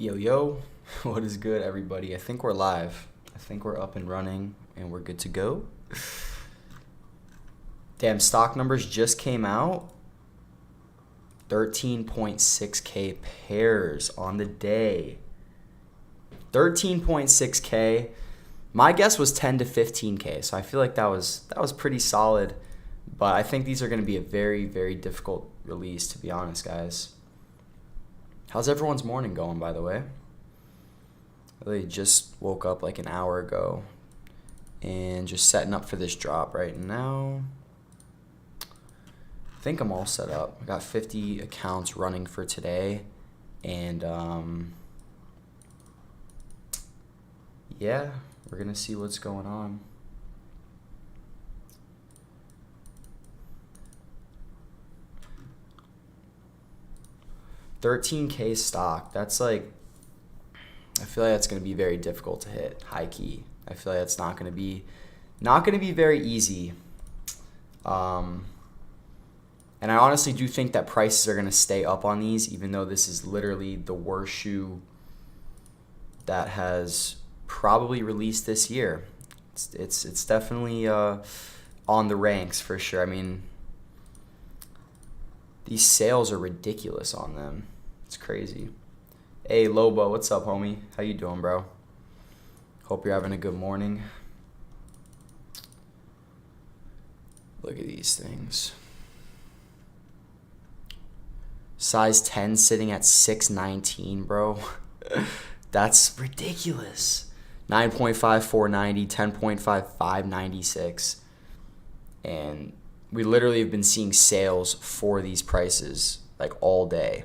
Yo, yo, what is good, everybody? I think we're live. I think we're up and running and we're good to go. Damn, stock numbers just came out. 13.6K pairs on the day. 13.6K. My guess was 10 to 15K, so I feel like that was pretty solid. But I think these are going to be a very, very difficult release, to be honest, guys. How's everyone's morning going, by the way? I really just woke up like an hour ago and just setting up for this drop right now. I think I'm all set up. I got 50 accounts running for today, and yeah, we're gonna see what's going on. $13K stock. That's like, I feel like that's gonna be very difficult to hit. High key. I feel like that's not gonna be very easy. And I honestly do think that prices are going to stay up on these, even though this is literally the worst shoe that has probably released this year. It's definitely on the ranks for sure. I mean, these sales are ridiculous on them. It's crazy. Hey, Lobo, what's up, homie? How you doing, bro? Hope you're having a good morning. Look at these things. Size 10 sitting at 619, bro. That's ridiculous. 9.5, 490, 10.5, 596. And we literally have been seeing sales for these prices like all day.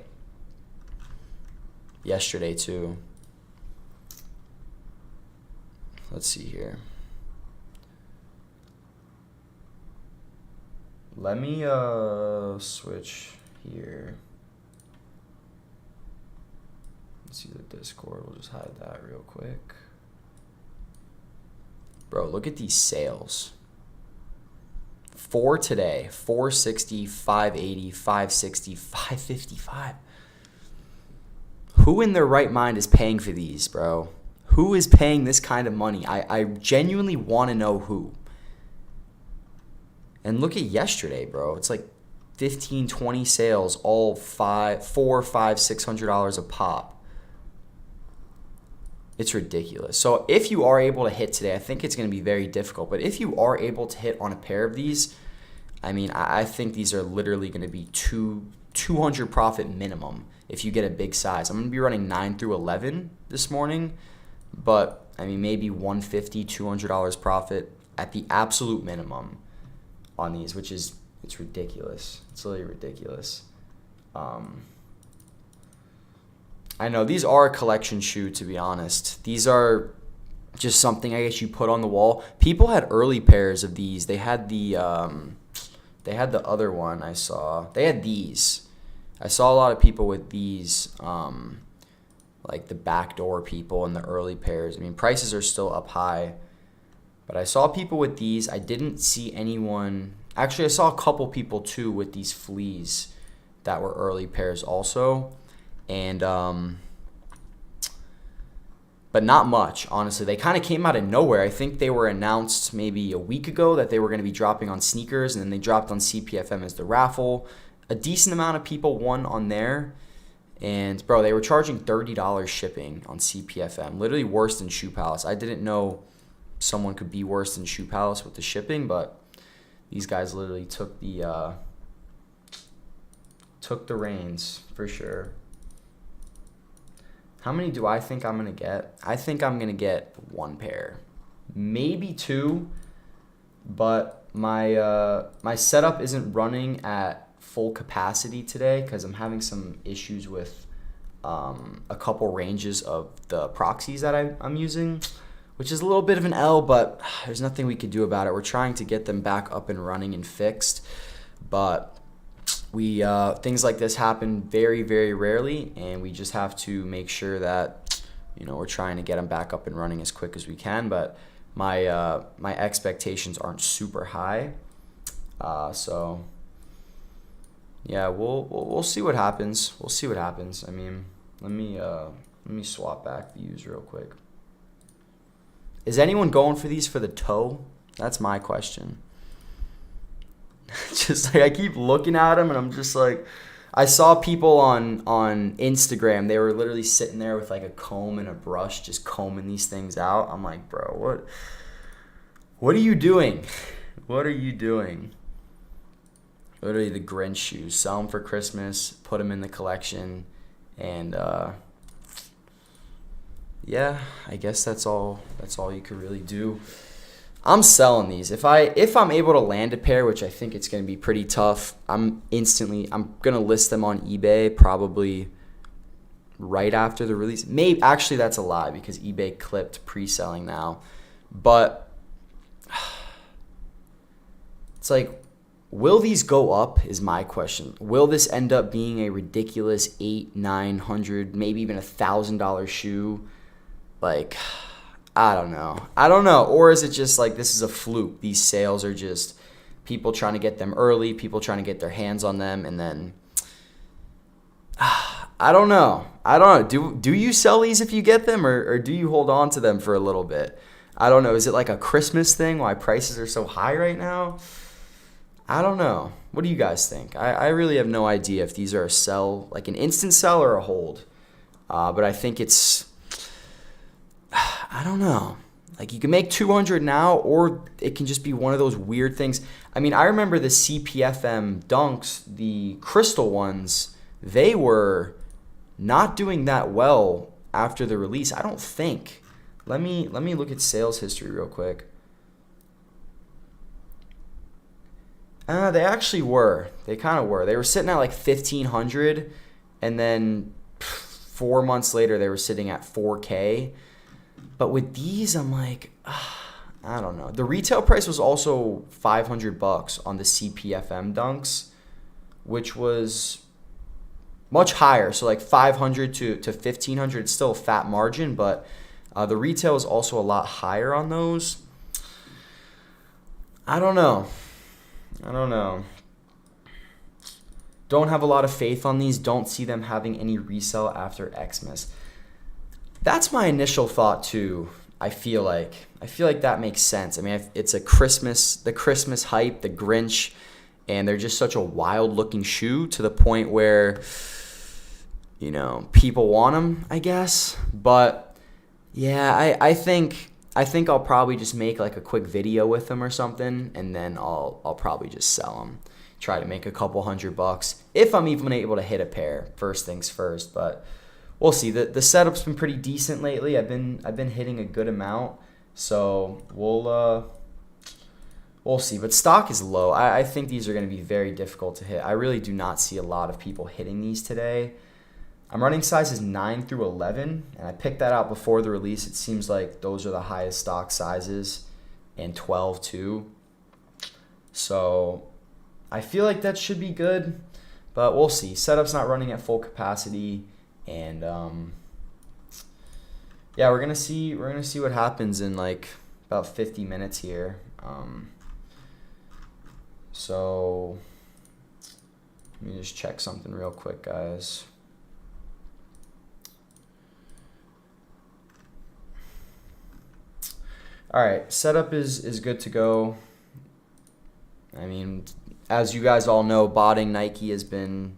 Yesterday too. Let's see here. Let me switch here. See the Discord. We'll just hide that real quick. Bro, look at these sales. For today, 460, 580, 560, 555. Who in their right mind is paying for these, bro? Who is paying this kind of money? I genuinely want to know who. And look at yesterday, bro. It's like 15, 20 sales, all $400, $500, $600 a pop. It's ridiculous. So if you are able to hit today, I think it's going to be very difficult. But if you are able to hit on a pair of these, I mean, I think these are literally going to be 200 profit minimum if you get a big size. I'm going to be running 9 through 11 this morning. But, I mean, maybe $150, $200 profit at the absolute minimum on these, which is, it's ridiculous. It's literally ridiculous. I know these are a collection shoe, to be honest. These are just something I guess you put on the wall. People had early pairs of these. They had the other one I saw. They had these. I saw a lot of people with these, like the backdoor people and the early pairs. I mean, prices are still up high, but I saw people with these. I didn't see anyone. Actually, I saw a couple people too with these fleas that were early pairs also. And but not much, honestly. They kind of came out of nowhere. I think they were announced maybe a week ago that they were going to be dropping on sneakers, and then they dropped on CPFM as the raffle. A decent amount of people won on there. And bro, they were charging $30 shipping on CPFM. Literally worse than Shoe Palace. I didn't know someone could be worse than Shoe Palace with the shipping, but these guys literally took the reins for sure. How many do I think I'm going to get? I think I'm going to get one pair. Maybe two, but my setup isn't running at full capacity today because I'm having some issues with a couple ranges of the proxies that I'm using, which is a little bit of an L, but there's nothing we could do about it. We're trying to get them back up and running and fixed, but things like this happen very, very rarely, and we just have to make sure that, we're trying to get them back up and running as quick as we can. But my expectations aren't super high, so yeah, we'll see what happens. We'll see what happens. I mean, let me Let me swap back views real quick. Is anyone going for these for the toe? That's my question. Just like I keep looking at them and I'm just like, I saw people on Instagram, they were literally sitting there with like a comb and a brush just combing these things out. I'm like, bro, what are you doing? What are you doing? Literally the Grinch shoes. Sell them for Christmas, put them in the collection, and yeah, I guess that's all you could really do. I'm selling these. If I'm able to land a pair, which I think it's going to be pretty tough, I'm going to list them on eBay probably right after the release. Maybe actually that's a lie because eBay clipped pre-selling now. But it's like, will these go up is my question. Will this end up being a ridiculous $800, $900, maybe even $1,000 shoe? Like, I don't know. Or is it just like this is a fluke? These sales are just people trying to get them early, people trying to get their hands on them, and then I don't know. Do you sell these if you get them, or do you hold on to them for a little bit? I don't know. Is it like a Christmas thing why prices are so high right now? I don't know. What do you guys think? I really have no idea if these are a sell, like an instant sell or a hold. But I think it's, I don't know. Like you can make 200 now, or it can just be one of those weird things. I mean, I remember the CPFM Dunks, the crystal ones, they were not doing that well after the release. I don't think. Let me look at sales history real quick. They actually were. They kind of were. They were sitting at like 1,500, and then 4 months later they were sitting at 4K. But with these, I'm like, I don't know. The retail price was also $500 on the CPFM Dunks, which was much higher. So like 500 to 1,500, it's still a fat margin, but the retail is also a lot higher on those. I don't know. Don't have a lot of faith on these. Don't see them having any resale after Xmas. That's my initial thought too. I feel like that makes sense. I mean, it's the Christmas hype, the Grinch, and they're just such a wild looking shoe to the point where, you know, people want them, I guess. But yeah, I think I'll probably just make like a quick video with them or something, and then I'll probably just sell them. Try to make a couple $100 if I'm even able to hit a pair. First things first, but we'll see. The setup's been pretty decent lately. I've been hitting a good amount, so we'll see. But stock is low. I think these are going to be very difficult to hit. I really do not see a lot of people hitting these today. I'm running sizes 9 through 11, and I picked that out before the release. It seems like those are the highest stock sizes, and 12 too. So I feel like that should be good, but we'll see. Setup's not running at full capacity, and yeah, we're gonna see what happens in like about 50 minutes here. So let me just check something real quick, guys. All right, setup is good to go. I mean, as you guys all know, botting Nike has been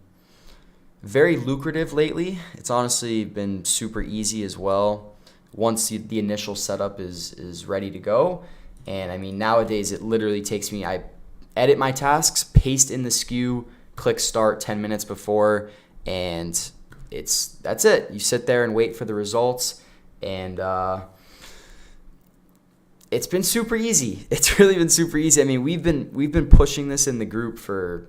very lucrative lately. It's honestly been super easy as well once the initial setup is ready to go. And I mean, nowadays it literally takes me, I edit my tasks, paste in the SKU, click start 10 minutes before, and that's it. You sit there and wait for the results, and it's been super easy. It's really been super easy. I mean, we've been pushing this in the group for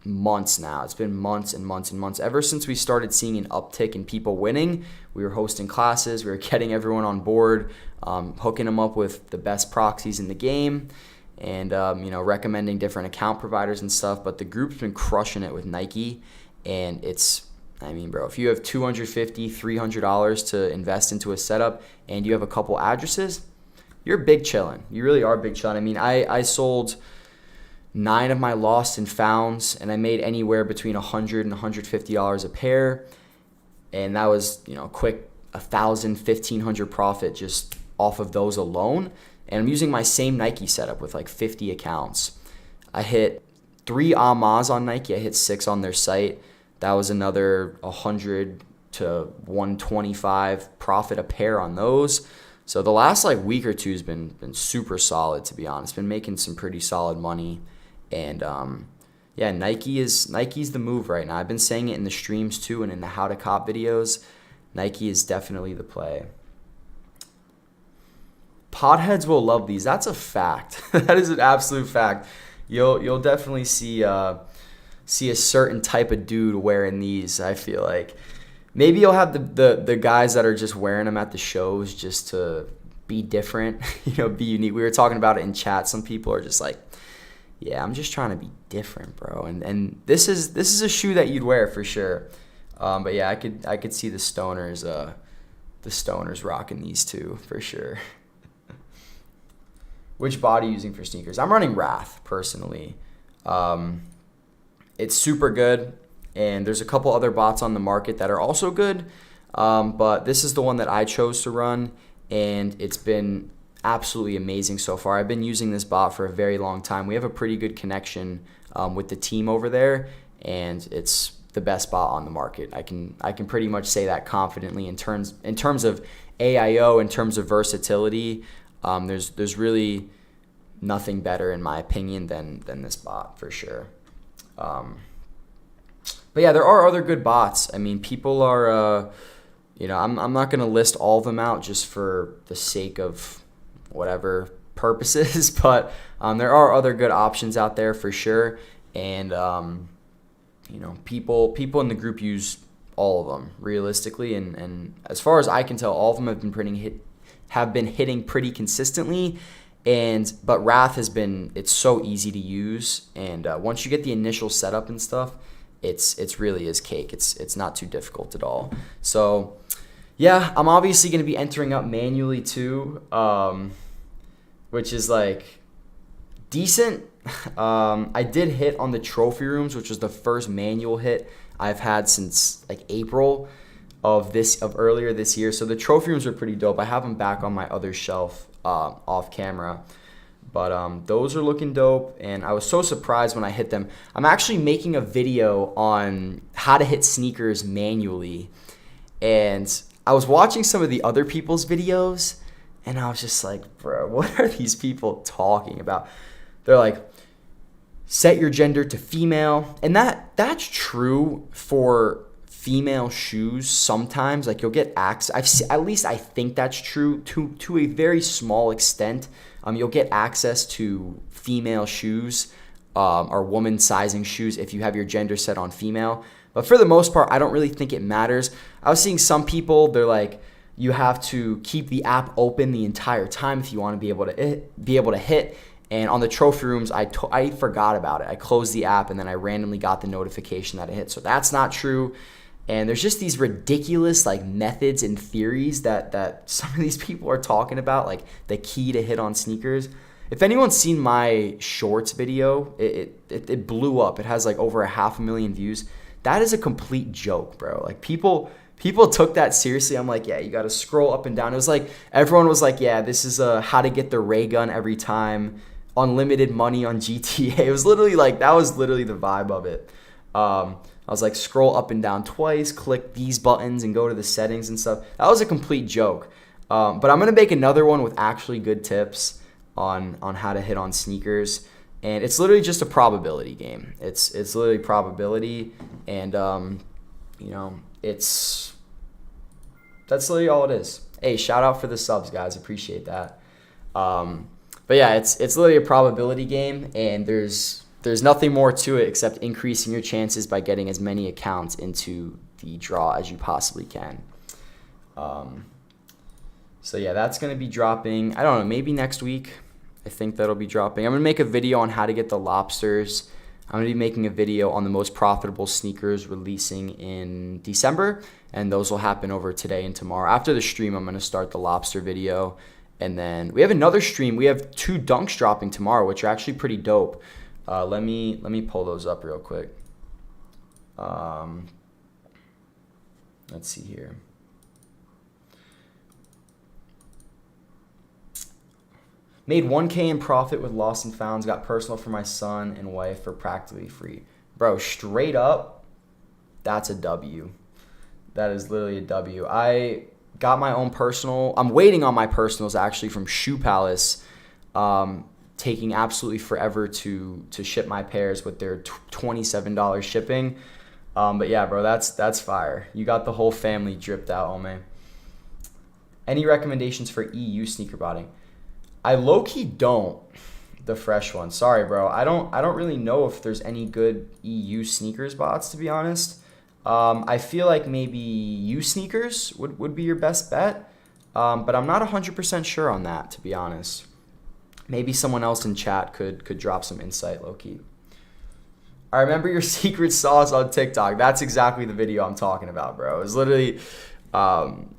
months now. It's been months and months and months. Ever since we started seeing an uptick in people winning, we were hosting classes, we were getting everyone on board, hooking them up with the best proxies in the game, and recommending different account providers and stuff. But the group's been crushing it with Nike, and I mean, bro, if you have $250, $300 to invest into a setup and you have a couple addresses, you're big chillin'. You really are big chillin'. I mean, I sold 9 of my lost and founds, and I made anywhere between $100 and $150 a pair. and that was, quick 1,000, 1,500 profit just off of those alone. And I'm using my same Nike setup with like 50 accounts. I hit 3 AMAs on Nike. I hit 6 on their site. That was another 100 to 125 profit a pair on those. So the last like week or two has been super solid, to be honest. Been making some pretty solid money. And yeah, Nike's the move right now. I've been saying it in the streams too and in the How to Cop videos. Nike is definitely the play. Potheads will love these. That's a fact. That is an absolute fact. You'll definitely see a certain type of dude wearing these. I feel like maybe you'll have the guys that are just wearing them at the shows just to be different, be unique. We were talking about it in chat. Some people are just like, yeah, I'm just trying to be different, bro. And this is a shoe that you'd wear for sure. But yeah, I could see the stoners rocking these too for sure. Which body are you using for sneakers? I'm running Wrath personally. It's super good, and there's a couple other bots on the market that are also good, but this is the one that I chose to run, and it's been absolutely amazing so far. I've been using this bot for a very long time. We have a pretty good connection with the team over there, and it's the best bot on the market. I can pretty much say that confidently in terms of AIO, in terms of versatility. There's really nothing better in my opinion than this bot for sure. But yeah, there are other good bots. I mean, people are, I'm not going to list all of them out just for the sake of whatever purposes, but there are other good options out there for sure. And, people in the group use all of them realistically. And as far as I can tell, all of them have been hitting pretty consistently. But Wrath it's so easy to use, and once you get the initial setup and stuff, it's really is cake. It's not too difficult at all. So yeah, I'm obviously going to be entering up manually too, which is like decent. I did hit on the trophy rooms, which was the first manual hit I've had since like April of earlier this year. So the trophy rooms are pretty dope. I have them back on my other shelf off camera, but those are looking dope, and I was so surprised when I hit them. I'm actually making a video on how to hit sneakers manually, and I was watching some of the other people's videos, and I was just like, bro, what are these people talking about? They're like, set your gender to female, and that's true for female shoes sometimes. Like, you'll get access, at least I think that's true to a very small extent. You'll get access to female shoes or woman sizing shoes if you have your gender set on female, but for the most part I don't really think it matters. I was seeing some people, they're like, you have to keep the app open the entire time if you want to be able to hit. And on the trophy rooms, I forgot about it. I closed the app and then I randomly got the notification that it hit. So that's not true. And there's just these ridiculous like methods and theories that some of these people are talking about, like the key to hit on sneakers. If anyone's seen my shorts video, it blew up. It has like over 500,000 views. That is a complete joke, bro. Like people took that seriously. I'm like, yeah, you got to scroll up and down. It was like everyone was like, yeah, this is how to get the ray gun every time, unlimited money on GTA. It was literally like, that was literally the vibe of it. I was like, scroll up and down twice, click these buttons and go to the settings and stuff. That was a complete joke. But I'm going to make another one with actually good tips on how to hit on sneakers. And it's literally just a probability game. It's literally probability. And, that's literally all it is. Hey, shout out for the subs, guys. Appreciate that. But yeah, it's literally a probability game, and there's nothing more to it except increasing your chances by getting as many accounts into the draw as you possibly can. So yeah, that's going to be dropping, I don't know, maybe next week. I think that'll be dropping. I'm going to make a video on how to get the lobsters. I'm going to be making a video on the most profitable sneakers releasing in December, and those will happen over today and tomorrow. After the stream, I'm going to start the lobster video, and then we have another stream. We have 2 dunks dropping tomorrow, which are actually pretty dope. Let me pull those up real quick. Let's see here. Made 1K in profit with lost and founds. Got personal for my son and wife for practically free. Bro, straight up, that's a W. That is literally a W. I got my own personal. I'm waiting on my personals actually from Shoe Palace, taking absolutely forever to ship my pairs with their $27 shipping. But yeah, bro, that's fire. You got the whole family dripped out, Ome. Any recommendations for EU sneaker botting? I low-key don't. The fresh one. Sorry, bro. I don't really know if there's any good EU sneakers bots, to be honest. I feel like maybe U sneakers would be your best bet. But I'm not 100% sure on that, to be honest. Maybe someone else in chat could drop some insight, low-key. I remember your secret sauce on TikTok. That's exactly the video I'm talking about, bro. It was literally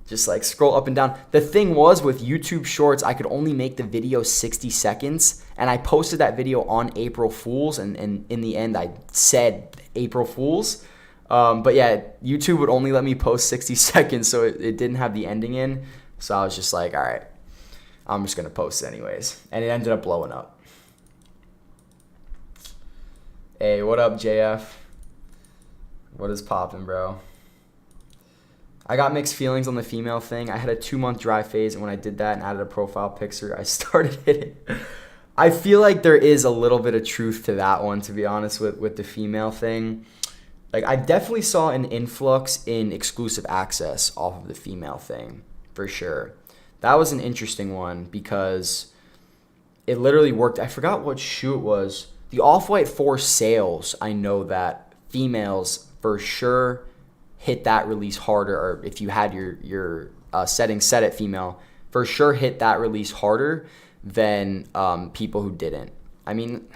just like scroll up and down. The thing was with YouTube Shorts, I could only make the video 60 seconds. And I posted that video on April Fools. And in the end, I said April Fools. But yeah, YouTube would only let me post 60 seconds. So it didn't have the ending in. So I was just like, all right, I'm just going to post it anyways. And it ended up blowing up. Hey, what up, JF? What is poppin', bro? I got mixed feelings on the female thing. I had a 2-month dry phase, and when I did that and added a profile picture, I started hitting. I feel like there is a little bit of truth to that one, to be honest, with the female thing. Like, I definitely saw an influx in exclusive access off of the female thing, for sure. That was an interesting one because it literally worked. I forgot what shoe it was. The Off-White 4 sales, I know that females for sure hit that release harder, or if you had your settings set at female, for sure hit that release harder than people who didn't. I mean,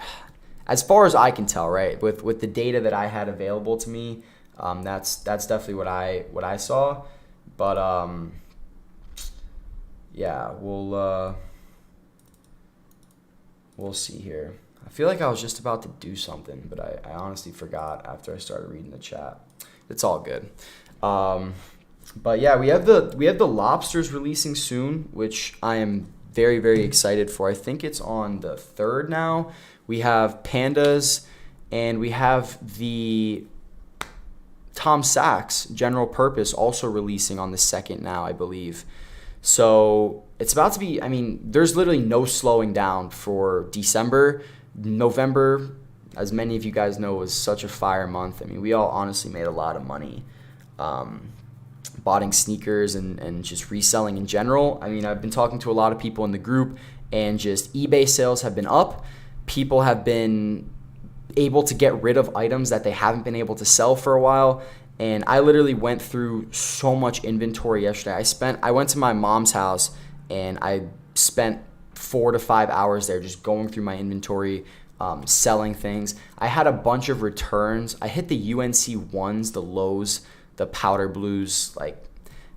as far as I can tell, right, with the data that I had available to me, that's definitely what I saw. But yeah, we'll see here. I feel like I was just about to do something, but I honestly forgot after I started reading the chat. It's all good. But yeah, we have the lobsters releasing soon, which I am very, very excited for. I think it's on the 3rd now. We have pandas, and we have the Tom Sachs general purpose also releasing on the 2nd now, I believe. So it's about to be, I mean, there's literally no slowing down for December. November, as many of you guys know, was such a fire month. I mean, we all honestly made a lot of money botting sneakers and just reselling in general. I mean, I've been talking to a lot of people in the group, and just eBay sales have been up. People have been able to get rid of items that they haven't been able to sell for a while. And I literally went through so much inventory yesterday. I went to my mom's house, and I spent 4 to 5 hours there just going through my inventory, selling things. I had a bunch of returns. I hit the UNC ones, the lows, the powder blues, like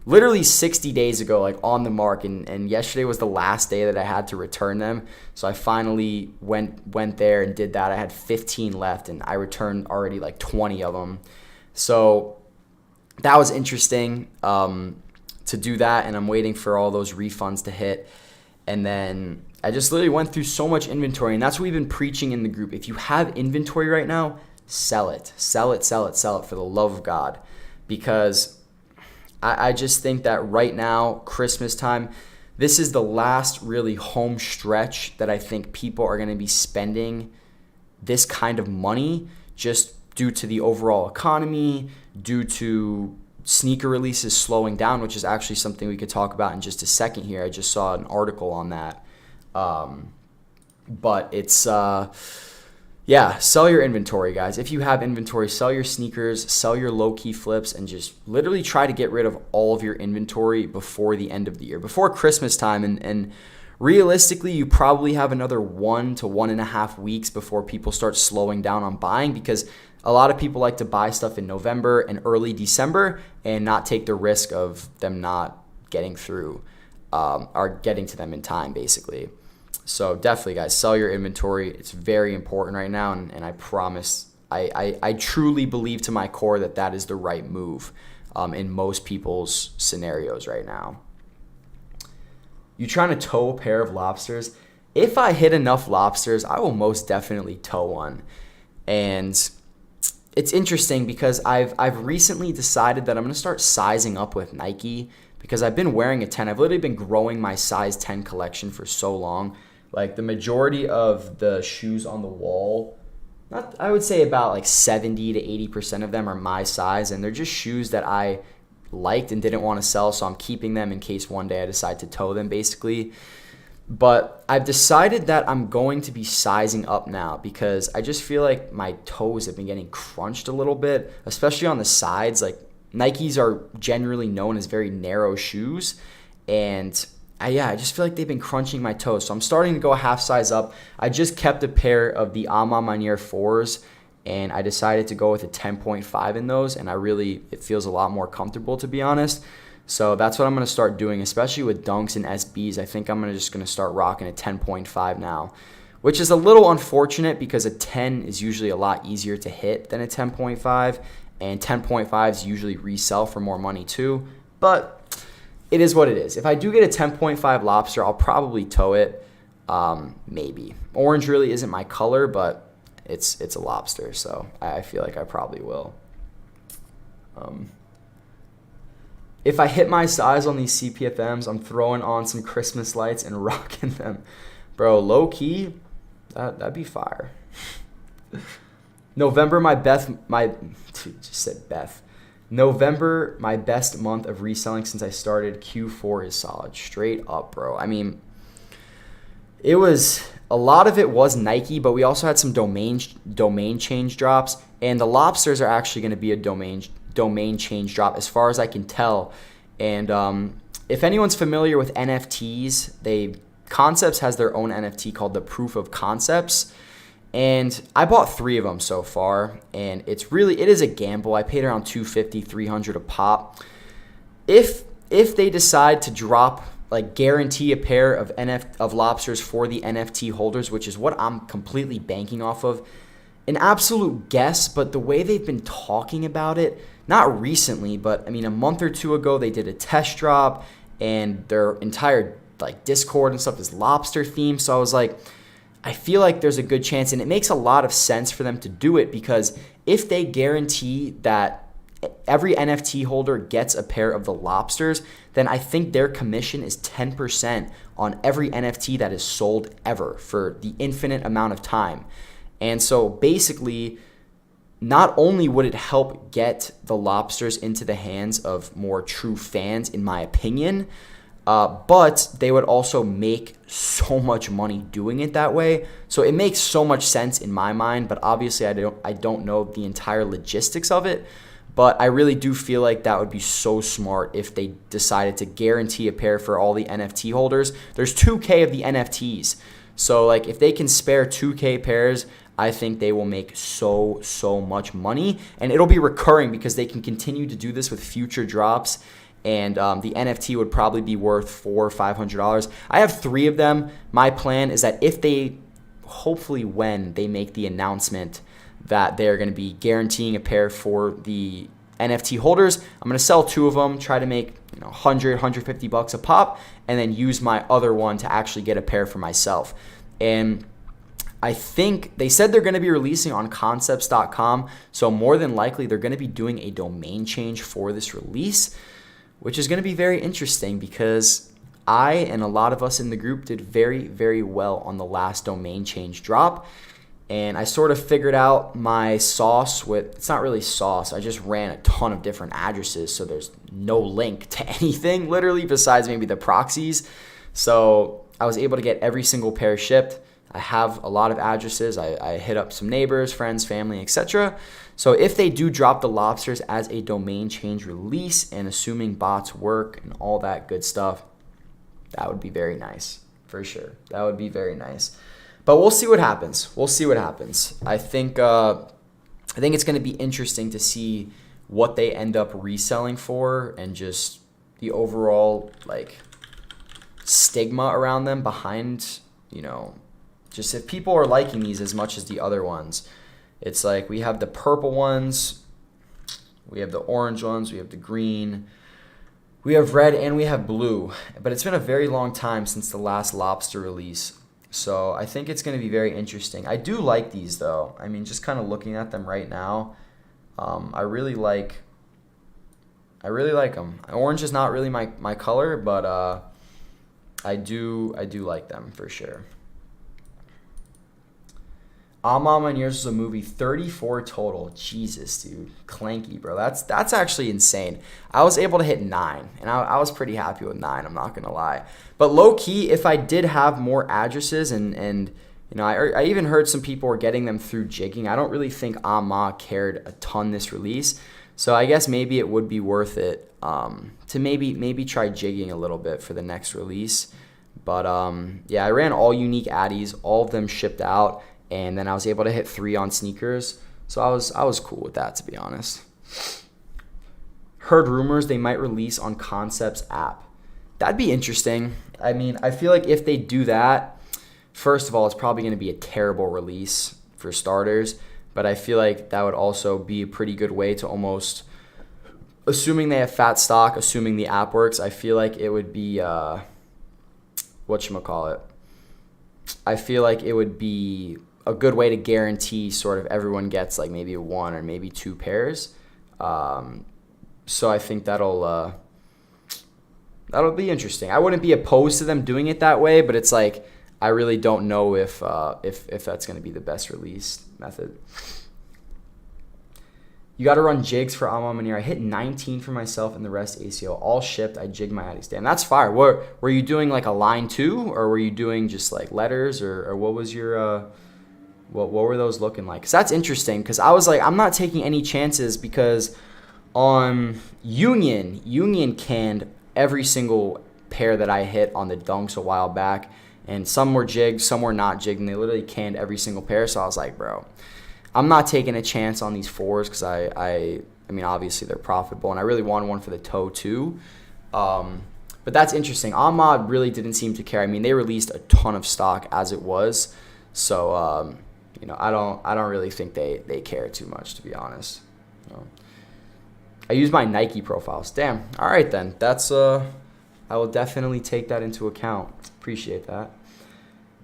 literally 60 days ago, like on the mark. And yesterday was the last day that I had to return them. So I finally went there and did that. I had 15 left, and I returned already like 20 of them. So that was interesting to do that. And I'm waiting for all those refunds to hit. And then I just literally went through so much inventory, and that's what we've been preaching in the group. If you have inventory right now, sell it. Sell it, sell it, sell it for the love of God. Because I just think that right now, Christmas time, this is the last really home stretch that I think people are going to be spending this kind of money just due to the overall economy, due to sneaker releases slowing down, which is actually something we could talk about in just a second here. I just saw an article on that. But it's, yeah, sell your inventory, guys. If you have inventory, sell your sneakers, sell your low-key flips, and just literally try to get rid of all of your inventory before the end of the year, before Christmas time. And realistically, you probably have another 1 to 1.5 weeks before people start slowing down on buying, because a lot of people like to buy stuff in November and early December and not take the risk of them not getting through or getting to them in time, basically. So definitely, guys, sell your inventory. It's very important right now, and I promise, I truly believe to my core that is the right move. in most people's scenarios right now. You trying to tow a pair of lobsters? If I hit enough lobsters, I will most definitely tow one. And it's interesting because I've recently decided that I'm going to start sizing up with Nike because I've been wearing a 10. I've literally been growing my size 10 collection for so long. Like the majority of the shoes on the wall, I would say about like 70 to 80% of them are my size, and they're just shoes that I liked and didn't want to sell, so I'm keeping them in case one day I decide to tow them basically. But I've decided that I'm going to be sizing up now because I just feel like my toes have been getting crunched a little bit, especially on the sides. Like Nikes are generally known as very narrow shoes, and I just feel like they've been crunching my toes. So I'm starting to go a half size up. I just kept a pair of the Ama Maniere 4s, and I decided to go with a 10.5 in those, and it feels a lot more comfortable, to be honest. So that's what I'm going to start doing, especially with Dunks and SBs. I think I'm just going to start rocking a 10.5 now, which is a little unfortunate because a 10 is usually a lot easier to hit than a 10.5, and 10.5s usually resell for more money too. But it is what it is. If I do get a 10.5 lobster, I'll probably tow it, maybe. Orange really isn't my color, but it's a lobster, so I feel like I probably will. If I hit my size on these CPFMs, I'm throwing on some Christmas lights and rocking them. Bro, low key, that'd be fire. November, November, my best month of reselling since I started. Q4 is solid. Straight up, bro. I mean, a lot of it was Nike, but we also had some domain change drops, and the lobsters are actually going to be a domain change drop as far as I can tell. And if anyone's familiar with NFTs, Concepts has their own NFT called the Proof of Concepts, and I bought 3 of them so far, and it is a gamble. I paid around $250, $300 a pop. If they decide to drop, like, guarantee a pair of lobsters for the NFT holders, which is what I'm completely banking off of, an absolute guess, but the way they've been talking about it, not recently, but I mean a month or two ago, they did a test drop, and their entire like Discord and stuff is lobster themed. So I was like, I feel like there's a good chance, and it makes a lot of sense for them to do it, because if they guarantee that every NFT holder gets a pair of the lobsters, then I think their commission is 10% on every NFT that is sold ever for the infinite amount of time. And so basically, not only would it help get the lobsters into the hands of more true fans, in my opinion, but they would also make so much money doing it that way. So it makes so much sense in my mind, but obviously I don't know the entire logistics of it. But I really do feel like that would be so smart if they decided to guarantee a pair for all the NFT holders. There's 2K of the NFTs. So like if they can spare 2K pairs, I think they will make so much money, and it'll be recurring because they can continue to do this with future drops, and the NFT would probably be worth $400 or $500. I have 3 of them. My plan is that hopefully when they make the announcement that they're going to be guaranteeing a pair for the NFT holders, I'm going to sell 2 of them, try to make $100, $150 a pop, and then use my other one to actually get a pair for myself. And I think they said they're going to be releasing on concepts.com, so more than likely they're going to be doing a domain change for this release, which is going to be very interesting because I and a lot of us in the group did very, very well on the last domain change drop. And I sort of figured out my sauce with, it's not really sauce, I just ran a ton of different addresses, so there's no link to anything literally besides maybe the proxies. So I was able to get every single pair shipped. I have a lot of addresses. I hit up some neighbors, friends, family, etc. So if they do drop the lobsters as a domain change release, and assuming bots work and all that good stuff, that would be very nice, for sure. That would be very nice. But we'll see what happens. I think it's going to be interesting to see what they end up reselling for, and just the overall like stigma around them behind, just if people are liking these as much as the other ones. It's like we have the purple ones. We have the orange ones. We have the green. We have red and we have blue. But it's been a very long time since the last lobster release. So I think it's going to be very interesting. I do like these though. I mean, just kind of looking at them right now, I really like them. Orange is not really my color, but I do like them for sure. Mama and Yours was a movie, 34 total. Jesus, dude. Clanky, bro. That's actually insane. I was able to hit 9, and I was pretty happy with 9, I'm not going to lie. But low-key, if I did have more addresses, and you know, I even heard some people were getting them through jigging. I don't really think Amma cared a ton this release. So I guess maybe it would be worth it to maybe try jigging a little bit for the next release. But yeah, I ran all unique addies. All of them shipped out. And then I was able to hit 3 on sneakers. So I was cool with that, to be honest. Heard rumors they might release on Concepts app. That'd be interesting. I mean, I feel like if they do that, first of all, it's probably going to be a terrible release for starters. But I feel like that would also be a pretty good way to almost, assuming they have fat stock, assuming the app works, I feel like it would be, whatchamacallit. I feel like it would be a good way to guarantee sort of everyone gets like maybe 1 or maybe 2 pairs. So I think that'll be interesting. I wouldn't be opposed to them doing it that way, but it's like I really don't know if that's going to be the best release method. You got to run jigs for Amma Manir. I hit 19 for myself and the rest ACO. All shipped. I jigged my addies. Damn, that's fire. What were you doing, like a line 2, or were you doing just like letters, or what was your what were those looking like? Because that's interesting. Because I was like, I'm not taking any chances because on Union canned every single pair that I hit on the dunks a while back, and some were jigged, some were not jigged, and they literally canned every single pair. So I was like, bro, I'm not taking a chance on these 4s because I mean, obviously they're profitable, and I really wanted one for the toe too. But that's interesting. Ahmad really didn't seem to care. I mean, they released a ton of stock as it was, so you know, I don't really think they care too much, to be honest. I use my Nike profiles. Damn. All right then. That's I will definitely take that into account. Appreciate that.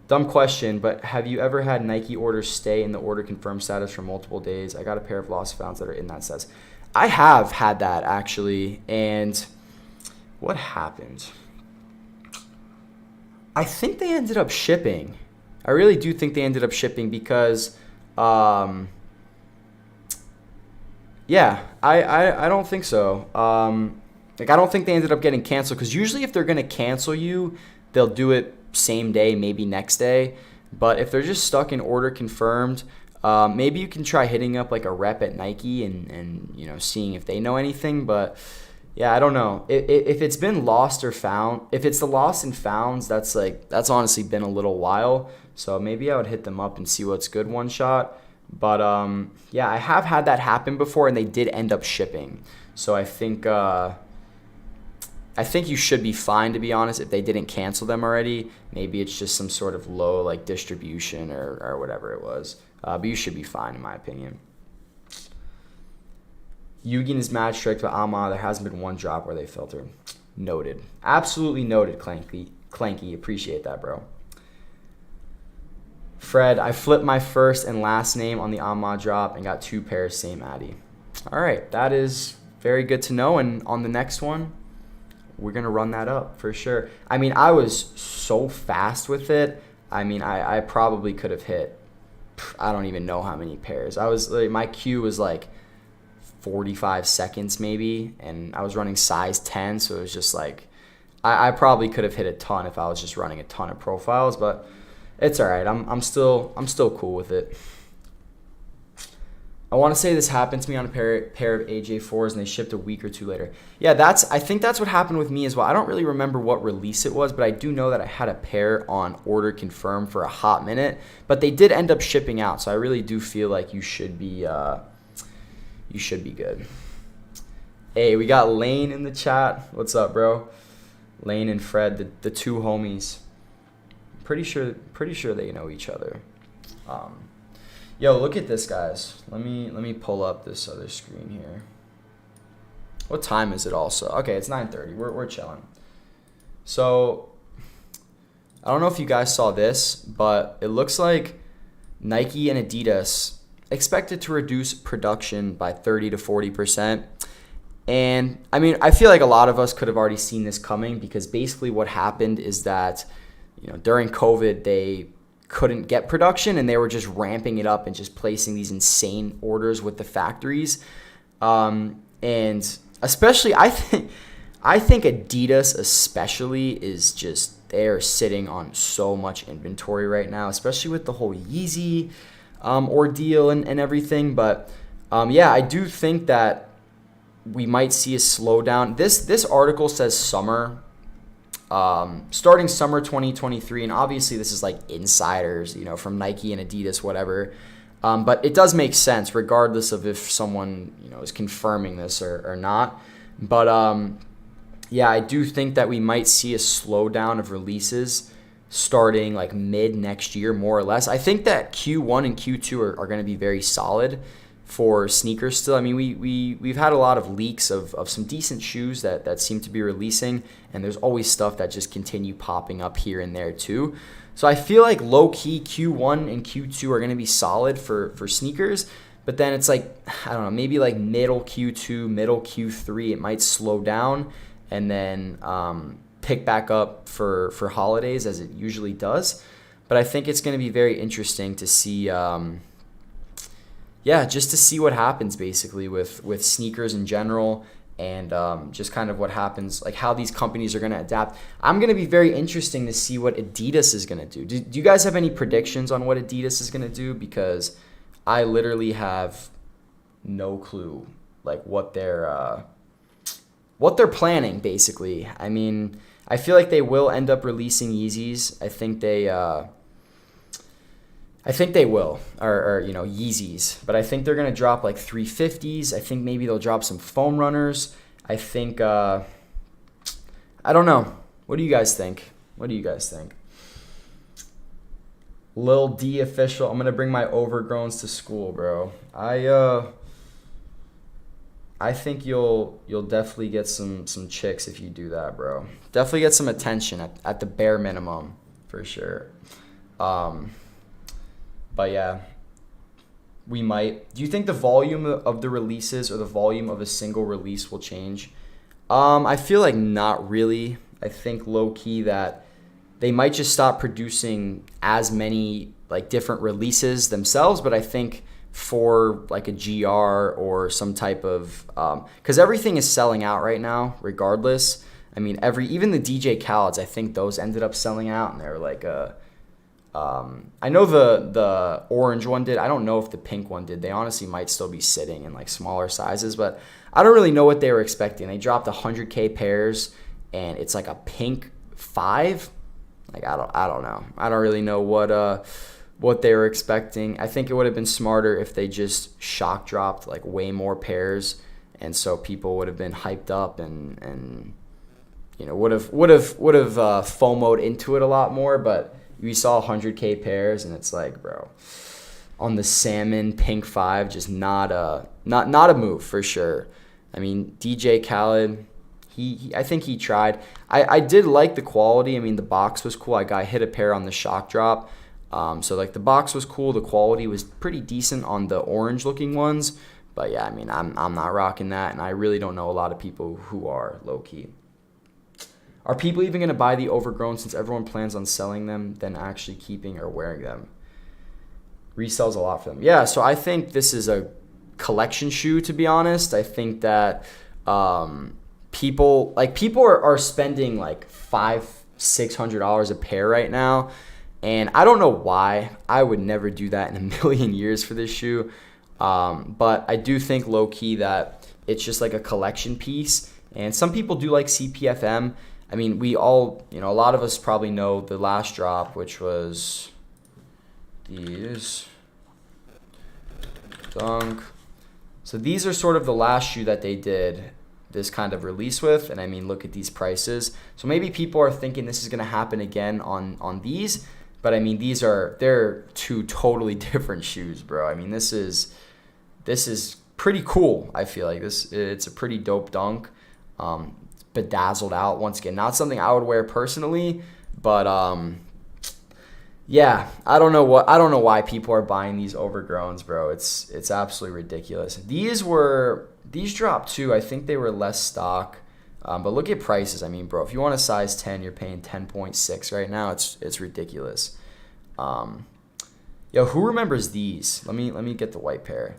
Dumb question, but have you ever had Nike orders stay in the order confirmed status for multiple days? I got a pair of lost founds that are in that status. I have had that, actually, and what happened? I think they ended up shipping. I really do think they ended up shipping because, yeah, I don't think so. Like, I don't think they ended up getting canceled because usually if they're going to cancel you, they'll do it same day, maybe next day. But if they're just stuck in order confirmed, maybe you can try hitting up like a rep at Nike and you know, seeing if they know anything. But yeah, I don't know if it's been lost or found. If it's the lost and founds, that's honestly been a little while. So maybe I would hit them up and see what's good one shot. But yeah, I have had that happen before, and they did end up shipping. So I think you should be fine, to be honest, if they didn't cancel them already. Maybe it's just some sort of low like distribution or whatever it was. But you should be fine, in my opinion. Yugen is mad strict, but Amma, there hasn't been one drop where they filtered. Noted. Absolutely noted, Clanky. Appreciate that, bro. Fred, I flipped my first and last name on the Amma drop and got 2 pairs, same Addy. All right, that is very good to know. And on the next one, we're going to run that up for sure. I mean, I was so fast with it. I mean, I probably could have hit, I don't even know how many pairs. I was like, my queue was like 45 seconds maybe, and I was running size 10, so it was just like, I probably could have hit a ton if I was just running a ton of profiles, but it's all right. I'm still cool with it. I want to say this happened to me on a pair of AJ4s, and they shipped a week or 2 later. Yeah, I think that's what happened with me as well. I don't really remember what release it was, but I do know that I had a pair on order confirmed for a hot minute. But they did end up shipping out, so I really do feel like you should be good. Hey, we got Lane in the chat. What's up, bro? Lane and Fred, the 2 homies. Pretty sure they know each other. Yo, look at this, guys. Let me pull up this other screen here. What time is it also? Okay, it's 9:30. We're chilling. So, I don't know if you guys saw this, but it looks like Nike and Adidas expected to reduce production by 30 to 40%. And I mean, I feel like a lot of us could have already seen this coming, because basically what happened is that, during COVID, they couldn't get production and they were just ramping it up and just placing these insane orders with the factories. And especially, I think Adidas especially is just, they're sitting on so much inventory right now, especially with the whole Yeezy ordeal and everything. But yeah, I do think that we might see a slowdown. This article says summer, starting summer 2023, and obviously this is like insiders, from Nike and Adidas, whatever. But it does make sense regardless of if someone, is confirming this or not. But yeah, I do think that we might see a slowdown of releases starting like mid next year, more or less. I think that Q1 and Q2 are going to be very solid for sneakers still. I mean, we've had a lot of leaks of some decent shoes that seem to be releasing, and there's always stuff that just continue popping up here and there too. So I feel like low-key Q1 and Q2 are going to be solid for sneakers, but then it's like, I don't know, maybe like middle Q2, middle Q3, it might slow down and then pick back up for holidays as it usually does. But I think it's going to be very interesting to see, just to see what happens basically with sneakers in general, and just kind of what happens, like how these companies are going to adapt. I'm going to be very interesting to see what Adidas is going to do. Do you guys have any predictions on what Adidas is going to do? Because I literally have no clue, like what they're planning basically. I mean, I feel like they will end up releasing Yeezys. I think they will, or Yeezys. But I think they're going to drop like 350s. I think maybe they'll drop some foam runners. I think, I don't know. What do you guys think? Lil D official. I'm going to bring my overgrowns to school, bro. I think you'll definitely get some chicks if you do that, bro. Definitely get some attention at the bare minimum, for sure. But yeah, we might. Do you think the volume of the releases or the volume of a single release will change? I feel like not really. I think low-key that they might just stop producing as many like different releases themselves, but I think for like a GR or some type of, because everything is selling out right now regardless. I mean, even the DJ Khaled's, I think those ended up selling out, and they were like I know the orange one did. I don't know if the pink one did. They honestly might still be sitting in like smaller sizes, but I don't really know what they were expecting. They dropped 100K pairs, and it's like a pink 5. Like I don't know. I don't really know what they were expecting. I think it would have been smarter if they just shock dropped like way more pairs, and so people would have been hyped up and would have FOMO'd into it a lot more. But we saw 100K pairs, and it's like, bro, on the salmon pink 5, just not a move for sure. I mean, DJ Khaled, I think he tried. I did like the quality. I mean, the box was cool. I hit a pair on the shock drop. So like the box was cool. The quality was pretty decent on the orange looking ones. But yeah, I mean, I'm not rocking that, and I really don't know a lot of people who are low key. Are people even going to buy the overgrown since everyone plans on selling them, then actually keeping or wearing them? Resells a lot for them. Yeah, so I think this is a collection shoe, to be honest. I think that people are spending like $500-$600 a pair right now, and I don't know why. I would never do that in a million years for this shoe, but I do think low-key that it's just like a collection piece, and some people do like CPFM. I mean, we all, a lot of us probably know the last drop, which was these Dunk. So these are sort of the last shoe that they did this kind of release with, and I mean, look at these prices. So maybe people are thinking this is going to happen again on these, but I mean, they're two totally different shoes, bro. I mean, this is pretty cool. I feel like it's a pretty dope dunk. Bedazzled out once again. Not something I would wear personally, but yeah, I don't know why people are buying these overgrowns, bro. It's absolutely ridiculous. These dropped too. I think they were less stock. But look at prices. I mean, bro, if you want a size 10, you're paying 10.6 right now. It's ridiculous. Yo, who remembers these? Let me get the white pair.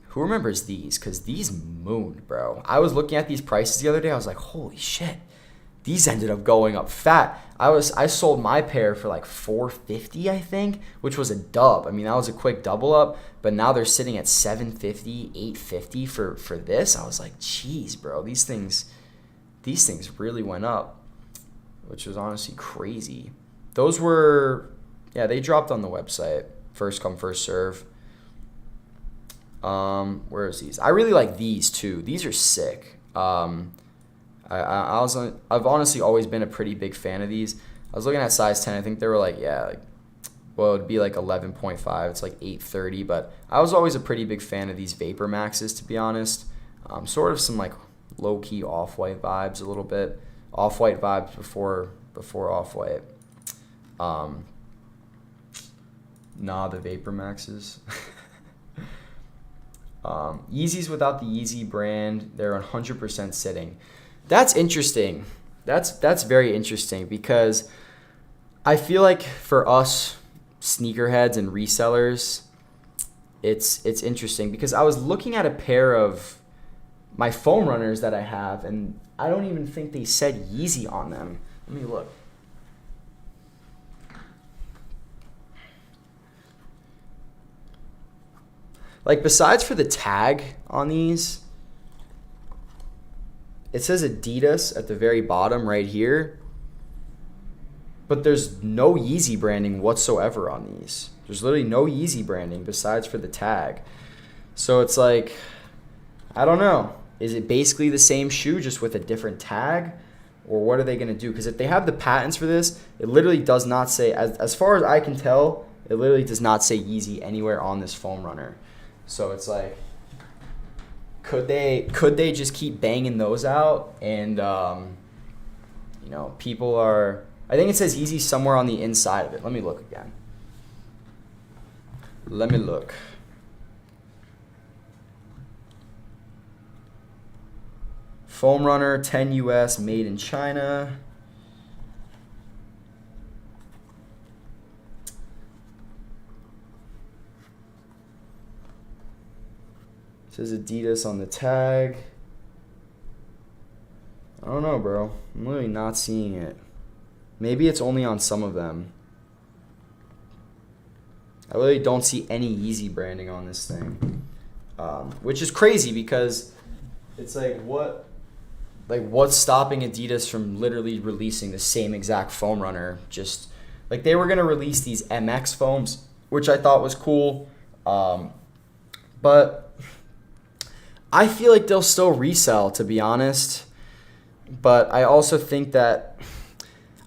Who remembers these? Because these mooned, bro. I was looking at these prices the other day. I was like, holy shit. These ended up going up fat. I sold my pair for like $450, I think, which was a dub. I mean, that was a quick double up, but now they're sitting at $750, $850 for this. I was like, geez, bro, these things really went up, which was honestly crazy. Those were, yeah, they dropped on the website. First come, first serve. Where is these? I really like these too. These are sick. I've honestly always been a pretty big fan of these. I was looking at size 10. I think they were like, well, it'd be like 11.5. It's like 830, but I was always a pretty big fan of these Vapor Maxes, to be honest. Sort of some like low-key off-white vibes a little bit. Off-white vibes before off-white. The Vapor Maxes. Yeezys without the Yeezy brand, they're 100% sitting. That's interesting. That's very interesting because I feel like for us sneakerheads and resellers, it's interesting because I was looking at a pair of my foam runners that I have, and I don't even think they said Yeezy on them. Let me look. Like, besides for the tag on these, it says Adidas at the very bottom right here, but there's no Yeezy branding whatsoever on these. There's literally no Yeezy branding besides for the tag. So it's like, I don't know. Is it basically the same shoe just with a different tag? Or what are they going to do? Because if they have the patents for this, it literally does not say, as far as I can tell, it literally does not say Yeezy anywhere on this foam runner. So it's like, could they just keep banging those out? And, people are, I think it says Yeezy somewhere on the inside of it. Let me look again. Let me look. Foam runner, 10 US, made in China. It says Adidas on the tag. I don't know, bro. I'm literally not seeing it. Maybe it's only on some of them. I really don't see any Yeezy branding on this thing, which is crazy because it's like what's stopping Adidas from literally releasing the same exact foam runner? Just like they were gonna release these MX foams, which I thought was cool, but I feel like they'll still resell, to be honest. But I also think that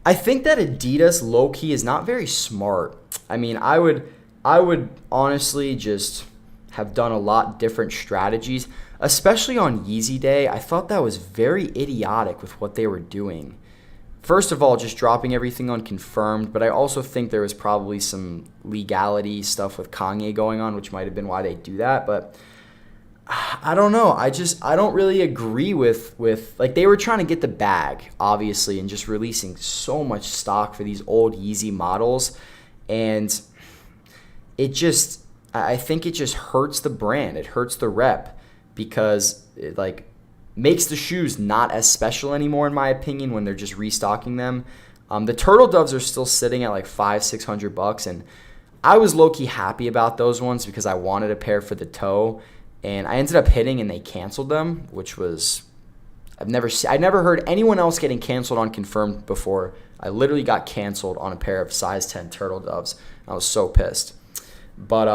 Adidas low-key is not very smart. I mean, I would honestly just have done a lot different strategies, especially on Yeezy Day. I thought that was very idiotic with what they were doing. First of all, just dropping everything unconfirmed, but I also think there was probably some legality stuff with Kanye going on, which might have been why they do that, but I don't know. I don't really agree with like they were trying to get the bag, obviously, and just releasing so much stock for these old Yeezy models, and I think it just hurts the brand. It hurts the rep because it like makes the shoes not as special anymore, in my opinion, when they're just restocking them. The Turtle Doves are still sitting at like $500-$600, and I was low-key happy about those ones because I wanted a pair for the toe. And I ended up hitting, and they canceled them, which was I never heard anyone else getting canceled on confirmed before. I literally got canceled on a pair of size 10 Turtle Doves. I was so pissed. But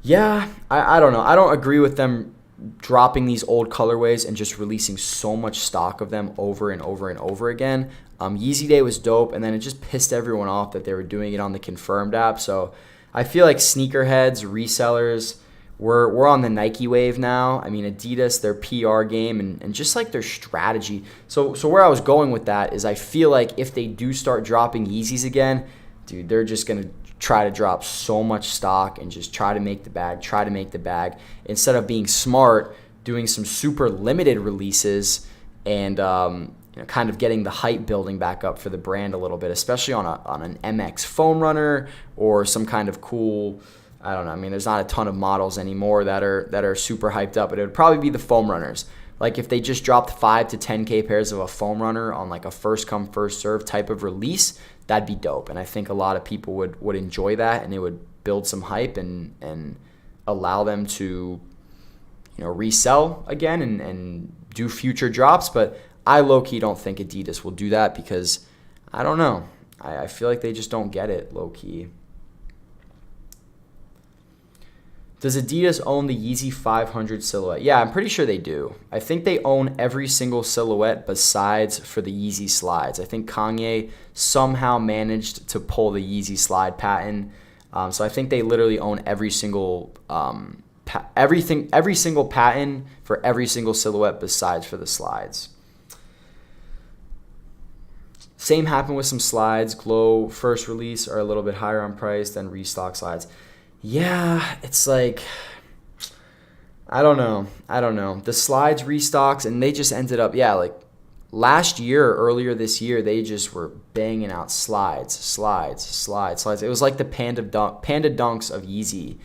yeah, I don't know. I don't agree with them dropping these old colorways and just releasing so much stock of them over and over and over again. Yeezy Day was dope, and then it just pissed everyone off that they were doing it on the confirmed app. So I feel like sneakerheads, resellers, we're on the Nike wave now. I mean, Adidas, their PR game and just like their strategy. So where I was going with that is I feel like if they do start dropping Yeezys again, dude, they're just going to try to drop so much stock and just try to make the bag instead of being smart, doing some super limited releases and kind of getting the hype building back up for the brand a little bit, especially on an MX foam runner or some kind of cool, I don't know. I mean, there's not a ton of models anymore that are super hyped up, but it would probably be the foam runners. Like if they just dropped 5 to 10K pairs of a foam runner on like a first come first serve type of release, that'd be dope. And I think a lot of people would enjoy that, and it would build some hype and allow them to resell again and do future drops. But I low-key don't think Adidas will do that because, I don't know. I feel like they just don't get it, low-key. Does Adidas own the Yeezy 500 silhouette? Yeah, I'm pretty sure they do. I think they own every single silhouette besides for the Yeezy slides. I think Kanye somehow managed to pull the Yeezy slide patent. So I think they literally own every single every single patent for every single silhouette besides for the slides. Same happened with some slides. Glow first release are a little bit higher on price than restock slides. Yeah, it's like, I don't know. The slides restocks, and they just ended up, like last year or earlier this year, they just were banging out slides. It was like the Panda Dunks of Yeezy.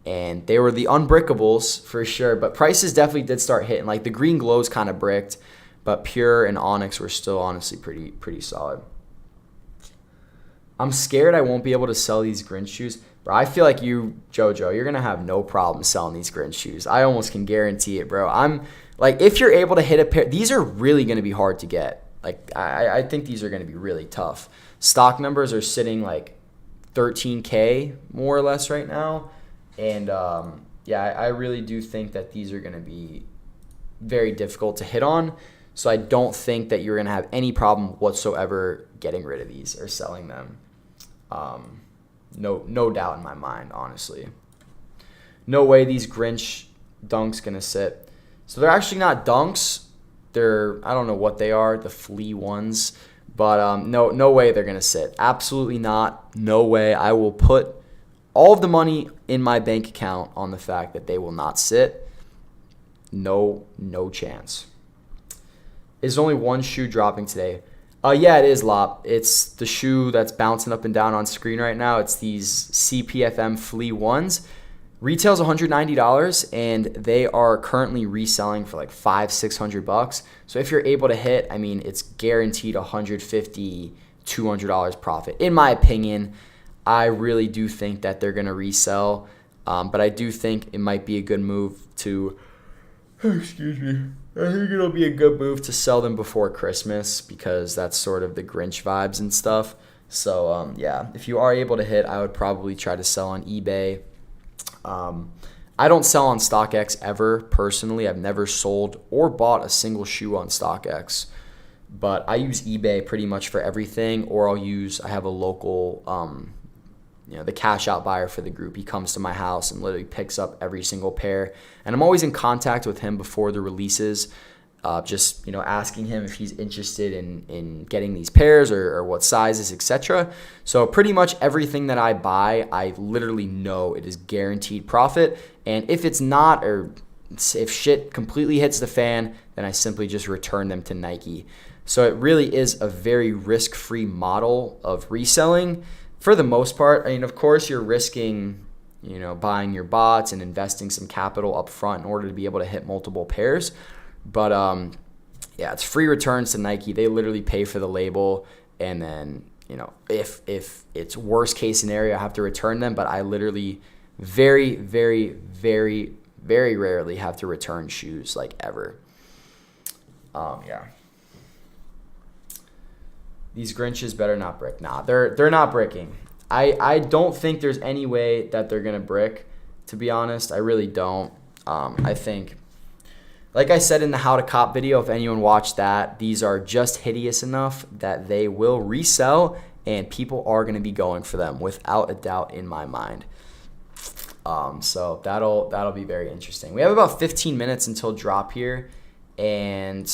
And they were the unbrickables for sure, but prices definitely did start hitting. Like the green glows kind of bricked, but Pure and Onyx were still honestly pretty solid. I'm scared I won't be able to sell these Grinch shoes. Bro, I feel like you, JoJo, you're going to have no problem selling these Grinch shoes. I almost can guarantee it, bro. I'm like, if you're able to hit a pair, these are really going to be hard to get. Like, I think these are going to be really tough. Stock numbers are sitting like 13K more or less right now. And I really do think that these are going to be very difficult to hit on. So I don't think that you're going to have any problem whatsoever getting rid of these or selling them. No doubt in my mind, honestly. No way these Grinch dunks going to sit. So they're actually not dunks. I don't know what they are, the Flea ones. But no way they're going to sit. Absolutely not. No way. I will put all of the money in my bank account on the fact that they will not sit. No chance. Is only one shoe dropping today? Yeah, it is, Lop. It's the shoe that's bouncing up and down on screen right now. It's these CPFM Flea ones. Retail's $190, and they are currently reselling for like $500-$600. So if you're able to hit, I mean, it's guaranteed $150-$200 profit. In my opinion, I really do think that they're going to resell, but I do think it might be a good move to, excuse me, I think it'll be a good move to sell them before Christmas because that's sort of the Grinch vibes and stuff. So, if you are able to hit, I would probably try to sell on eBay. I don't sell on StockX ever, personally. I've never sold or bought a single shoe on StockX. But I use eBay pretty much for everything, or I have a local, the cash out buyer for the group. He comes to my house and literally picks up every single pair. And I'm always in contact with him before the releases, just asking him if he's interested in getting these pairs or what sizes, etc. So pretty much everything that I buy, I literally know it is guaranteed profit. And if it's not, or if shit completely hits the fan, then I simply just return them to Nike. So it really is a very risk-free model of reselling. For the most part, I mean, of course, you're risking, buying your bots and investing some capital up front in order to be able to hit multiple pairs. But, it's free returns to Nike. They literally pay for the label. And then, if it's worst case scenario, I have to return them. But I literally very, very, very, very rarely have to return shoes, like ever. These Grinches better not brick. Nah, they're not bricking. I don't think there's any way that they're going to brick, to be honest. I really don't. I think, like I said in the How to Cop video, if anyone watched that, these are just hideous enough that they will resell, and people are going to be going for them without a doubt in my mind. So that'll be very interesting. We have about 15 minutes until drop here, and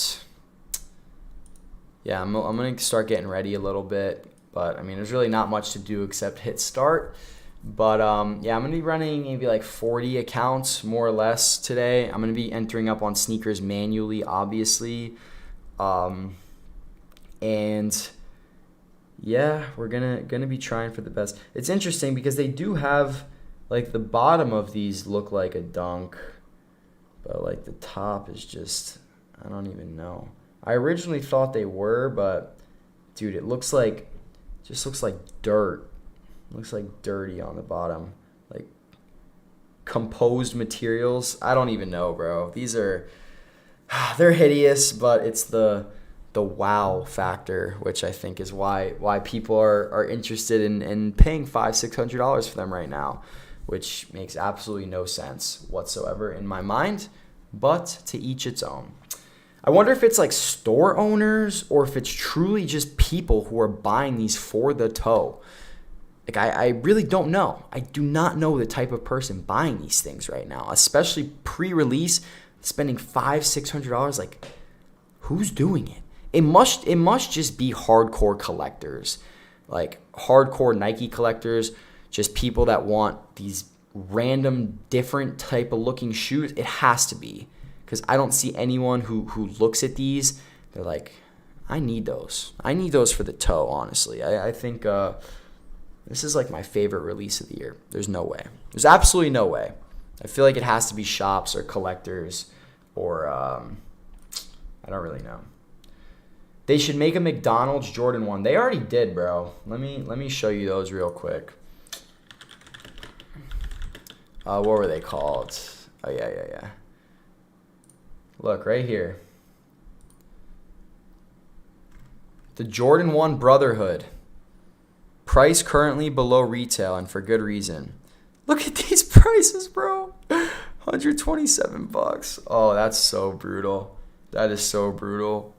yeah, I'm gonna start getting ready a little bit. But I mean, there's really not much to do except hit start. But yeah, I'm gonna be running maybe like 40 accounts more or less today. I'm gonna be entering up on sneakers manually, obviously, and yeah, we're gonna be trying for the best. It's interesting because they do have like the bottom of these look like a dunk, but like the top is just, I don't even know. I originally thought they were, but dude, it looks like dirt. It looks like dirty on the bottom, like composed materials. I don't even know, bro. These are they're hideous, but it's the wow factor, which I think is why people are interested in paying $500-$600 for them right now, which makes absolutely no sense whatsoever in my mind, but to each its own. I wonder if it's like store owners or if it's truly just people who are buying these for the toe. Like I really don't know. I do not know the type of person buying these things right now, especially pre-release, spending $500-$600. Like, who's doing it? It must just be hardcore collectors, like hardcore Nike collectors, just people that want these random different type of looking shoes. It has to be, because I don't see anyone who looks at these. They're like, I need those. I need those for the toe, honestly. I think this is like my favorite release of the year. There's no way. There's absolutely no way. I feel like it has to be shops or collectors or I don't really know. They should make a McDonald's Jordan 1. They already did, bro. Let me show you those real quick. What were they called? Oh, yeah. Look, right here. The Jordan 1 Brotherhood. Price currently below retail, and for good reason. Look at these prices, bro. $127. Oh, that's so brutal. That is so brutal.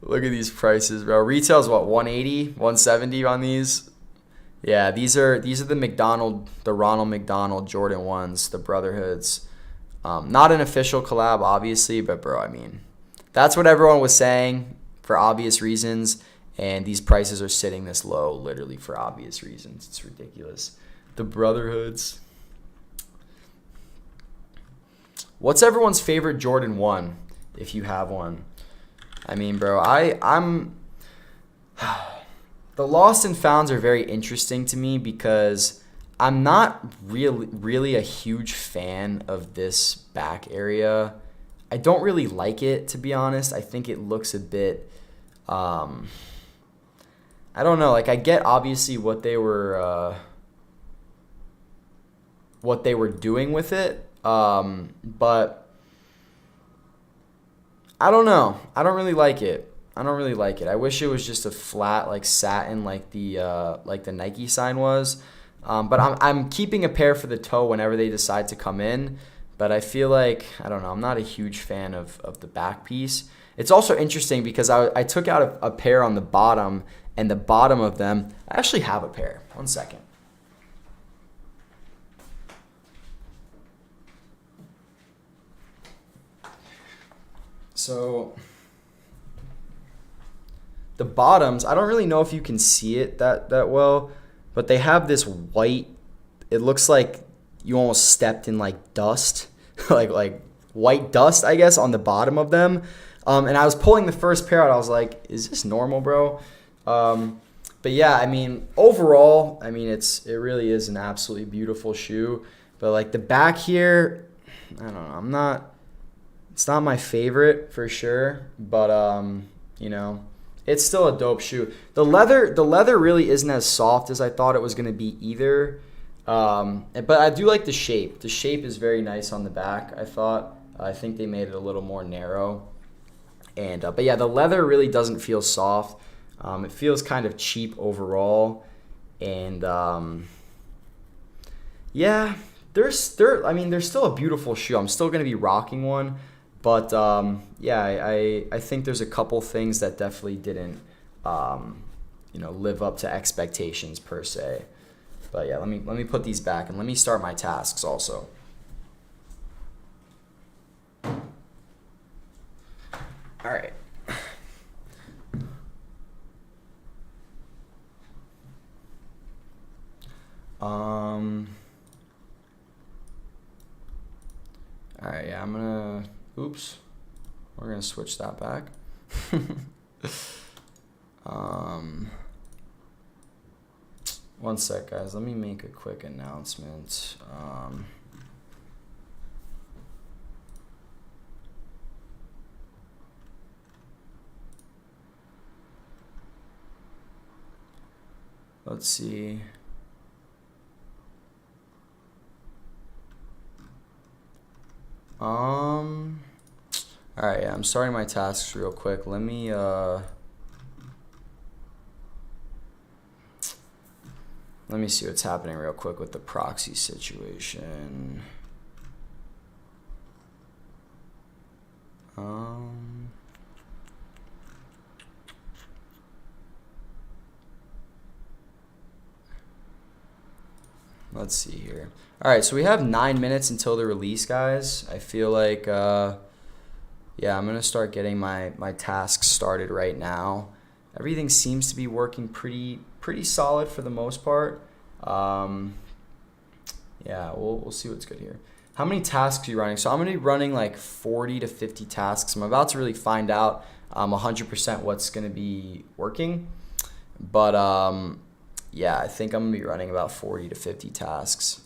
Look at these prices, bro. Retail's what, 180, 170 on these? Yeah, these are the Ronald McDonald Jordan 1s, the Brotherhoods. Not an official collab, obviously, but bro, I mean, that's what everyone was saying for obvious reasons, and these prices are sitting this low literally for obvious reasons. It's ridiculous. The Brotherhoods. What's everyone's favorite Jordan 1, if you have one? I mean, bro, I'm the lost and founds are very interesting to me because I'm not really a huge fan of this back area. I don't really like it, to be honest. I think it looks a bit I don't know, like I get obviously what they were doing with it, but I don't know. I don't really like it. I wish it was just a flat like satin like the Nike sign was. But I'm keeping a pair for the toe whenever they decide to come in. But I feel like, I don't know, I'm not a huge fan of the back piece. It's also interesting because I took out a pair on the bottom, and the bottom of them, I actually have a pair. One second. So the bottoms, I don't really know if you can see it that well, but they have this white, it looks like you almost stepped in like dust, like white dust, I guess, on the bottom of them. And I was pulling the first pair out, I was like, is this normal, bro? But yeah, I mean, overall, I mean, it really is an absolutely beautiful shoe. But like the back here, I don't know, it's not my favorite for sure, but you know, it's still a dope shoe. The leather really isn't as soft as I thought it was going to be either. But I do like the shape. The shape is very nice on the back, I thought. I think they made it a little more narrow. And but yeah, the leather really doesn't feel soft. It feels kind of cheap overall. And yeah, they're still a beautiful shoe. I'm still going to be rocking one. But yeah, I think there's a couple things that definitely didn't live up to expectations per se. But yeah, let me put these back and let me start my tasks also. All right. All right, yeah, oops. We're gonna switch that back. One sec, guys. Let me make a quick announcement. Let's see. All right, yeah, I'm starting my tasks real quick. Let me see what's happening real quick with the proxy situation. Let's see here. All right, so we have 9 minutes until the release, guys. I feel like, yeah, I'm going to start getting my tasks started right now. Everything seems to be working pretty solid for the most part. Yeah, we'll see what's good here. How many tasks are you running? So I'm going to be running like 40 to 50 tasks. I'm about to really find out 100% what's going to be working. But yeah, I think I'm going to be running about 40 to 50 tasks.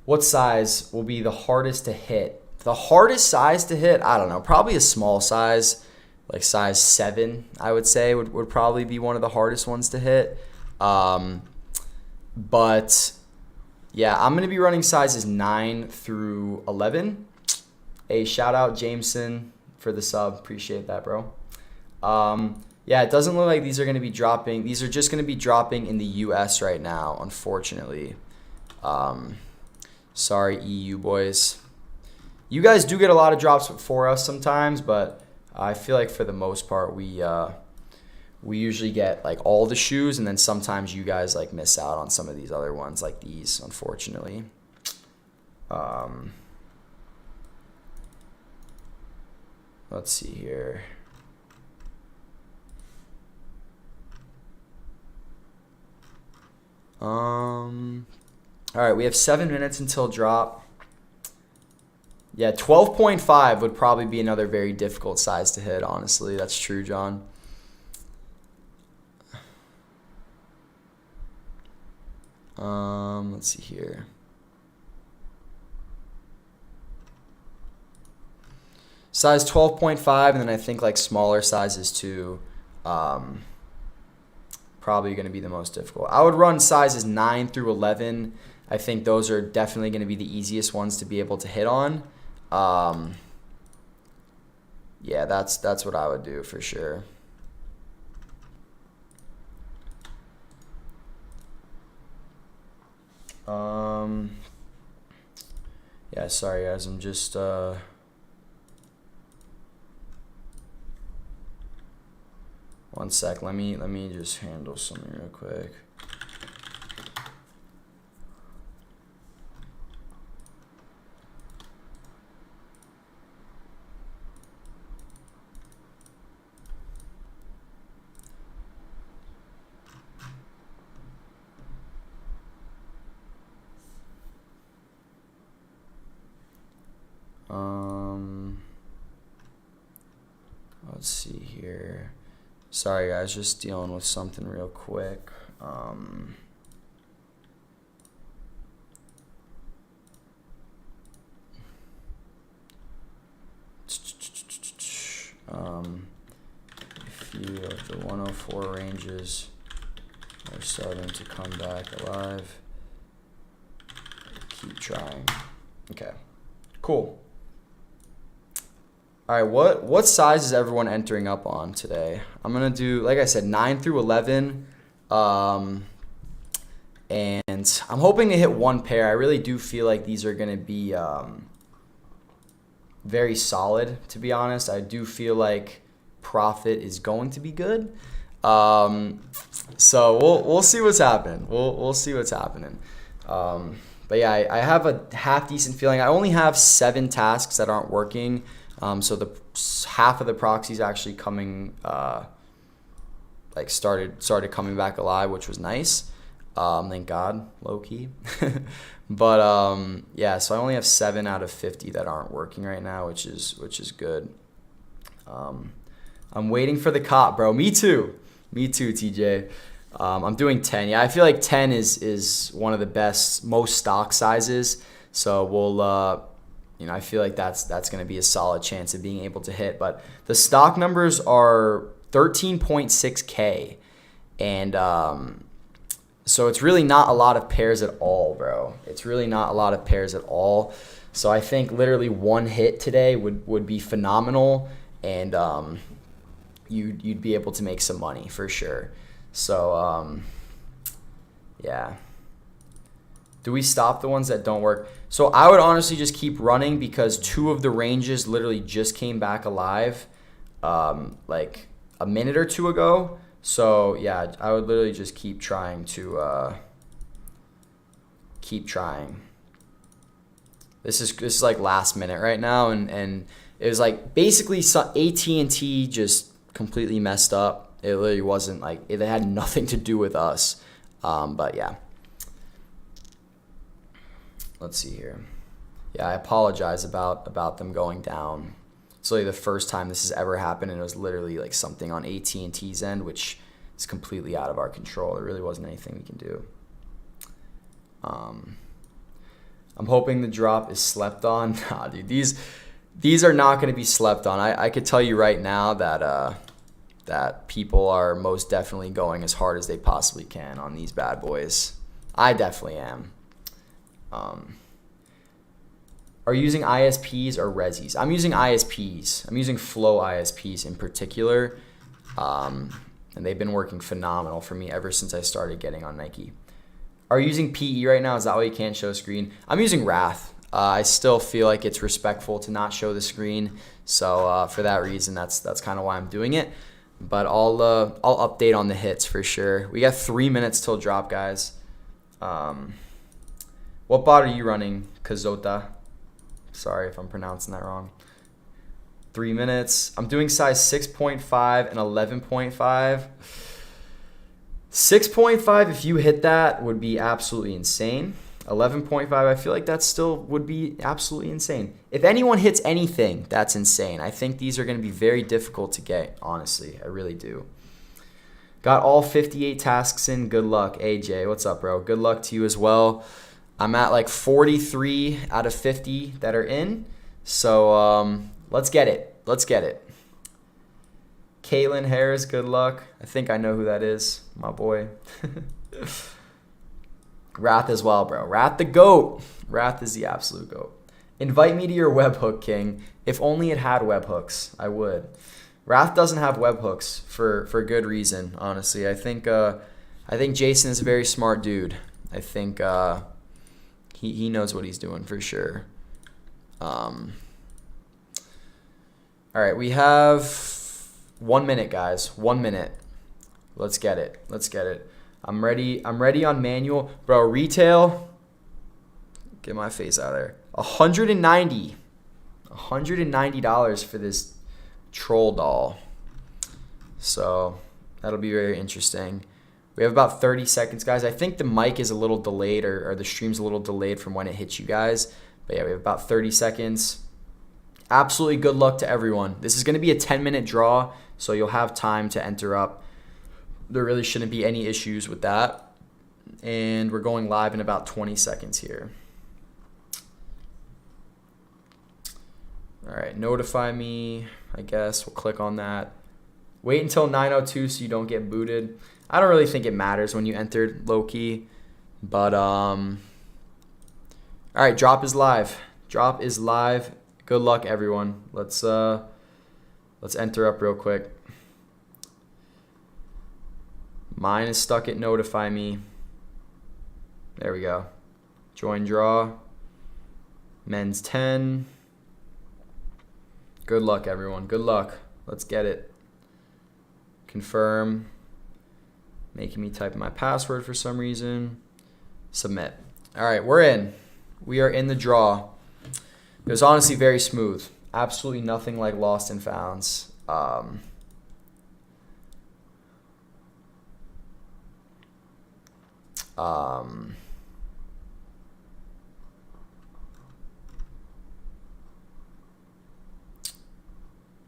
What size will be the hardest to hit? The hardest size to hit, I don't know, probably a small size, like size 7, I would say, would probably be one of the hardest ones to hit. But yeah, I'm going to be running sizes 9 through 11. Hey, shout out Jameson for the sub. Appreciate that, bro. Yeah, it doesn't look like these are going to be dropping. These are just going to be dropping in the US right now, unfortunately. Sorry, EU boys. You guys do get a lot of drops for us sometimes, but I feel like for the most part, we usually get like all the shoes, and then sometimes you guys like miss out on some of these other ones, like these, unfortunately. Let's see here. All right, we have 7 minutes until drop. Yeah, 12.5 would probably be another very difficult size to hit, honestly. That's true, John. Let's see here. Size 12.5, and then I think like smaller sizes too. Probably going to be the most difficult. I would run sizes 9 through 11. I think those are definitely going to be the easiest ones to be able to hit on. Yeah, that's what I would do for sure. Yeah, sorry guys, I'm just one sec. Let me just handle something real quick. Let's see here. Sorry guys, just dealing with something real quick. A few of the 104 ranges are starting to come back alive. Keep trying. Okay, cool. All right, what size is everyone entering up on today? I'm going to do, like I said, 9 through 11. And I'm hoping to hit one pair. I really do feel like these are going to be very solid, to be honest. I do feel like profit is going to be good. So we'll see what's happening. We'll see what's happening. But yeah, I have a half decent feeling. I only have 7 tasks that aren't working. So the half of the proxies actually coming, started coming back alive, which was nice. Thank God, low key. But yeah, so I only have 7 out of 50 that aren't working right now, which is good. I'm waiting for the cop, bro. Me too, TJ. I'm doing 10. Yeah, I feel like 10 is one of the best, most stock sizes. So we'll, I feel like that's going to be a solid chance of being able to hit. But the stock numbers are 13.6K, and so it's really not a lot of pairs at all, bro. It's really not a lot of pairs at all. So I think literally one hit today would be phenomenal, and you'd be able to make some money for sure. So yeah. Do we stop the ones that don't work? So I would honestly just keep running because 2 of the ranges literally just came back alive like a minute or 2 ago. So yeah, I would literally just keep trying to keep trying. This is like last minute right now, and it was like basically AT&T just completely messed up. It literally wasn't like it had nothing to do with us. But yeah. Let's see here. Yeah, I apologize about them going down. It's literally the first time this has ever happened, and it was literally like something on AT&T's end, which is completely out of our control. There really wasn't anything we can do. I'm hoping the drop is slept on. Nah, dude, these are not going to be slept on. I could tell you right now that people are most definitely going as hard as they possibly can on these bad boys. I definitely am. Are you using ISPs or Resis? I'm using ISPs. I'm using Flow ISPs in particular. And they've been working phenomenal for me ever since I started getting on Nike. Are you using PE right now? Is that why you can't show screen? I'm using Wrath. I still feel like it's respectful to not show the screen. So for that reason, that's kind of why I'm doing it. But I'll update on the hits for sure. We got 3 minutes till drop, guys. What bot are you running, Kazota? Sorry if I'm pronouncing that wrong. 3 minutes. I'm doing size 6.5 and 11.5. 6.5, if you hit that, would be absolutely insane. 11.5, I feel like that still would be absolutely insane. If anyone hits anything, that's insane. I think these are going to be very difficult to get, honestly. I really do. Got all 58 tasks in. Good luck. AJ, what's up, bro? Good luck to you as well. I'm at like 43 out of 50 that are in. So let's get it. Let's get it. Caitlin Harris, good luck. I think I know who that is. My boy. Wrath as well, bro. Wrath the GOAT. Wrath is the absolute GOAT. Invite me to your webhook, King. If only it had webhooks, I would. Wrath doesn't have webhooks for good reason, honestly. I think Jason is a very smart dude. I think he knows what he's doing for sure. All right, we have 1 minute, guys. 1 minute. Let's get it. Let's get it. I'm ready on manual. Bro, retail. Get my face out of there. $190 for this troll doll. So that'll be very interesting. We have about 30 seconds, guys. I think the mic is a little delayed or the stream's a little delayed from when it hits you guys. But yeah, we have about 30 seconds. Absolutely good luck to everyone. This is going to be a 10-minute draw, so you'll have time to enter up. There really shouldn't be any issues with that. And we're going live in about 20 seconds here. All right, notify me, I guess. We'll click on that. Wait until 9:02 so you don't get booted. I don't really think it matters when you entered low-key. But, all right, drop is live. Drop is live. Good luck, everyone. Let's enter up real quick. Mine is stuck at notify me. There we go. Join draw. Men's 10. Good luck, everyone. Good luck. Let's get it. Confirm. Making me type in my password for some reason. Submit. All right, we're in. We are in the draw. It was honestly very smooth. Absolutely nothing like Lost and Founds. All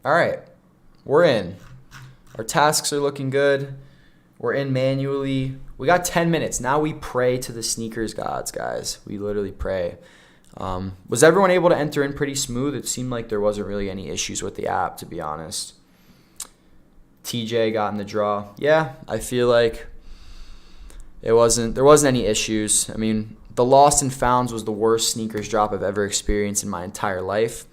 right, we're in. Our tasks are looking good. We're in manually. We got 10 minutes. Now we pray to the sneakers gods, guys. We literally pray. Was everyone able to enter in pretty smooth? It seemed like there wasn't really any issues with the app, to be honest. TJ got in the draw. Yeah, I feel like there wasn't any issues. I mean, the Lost and Founds was the worst sneakers drop I've ever experienced in my entire life.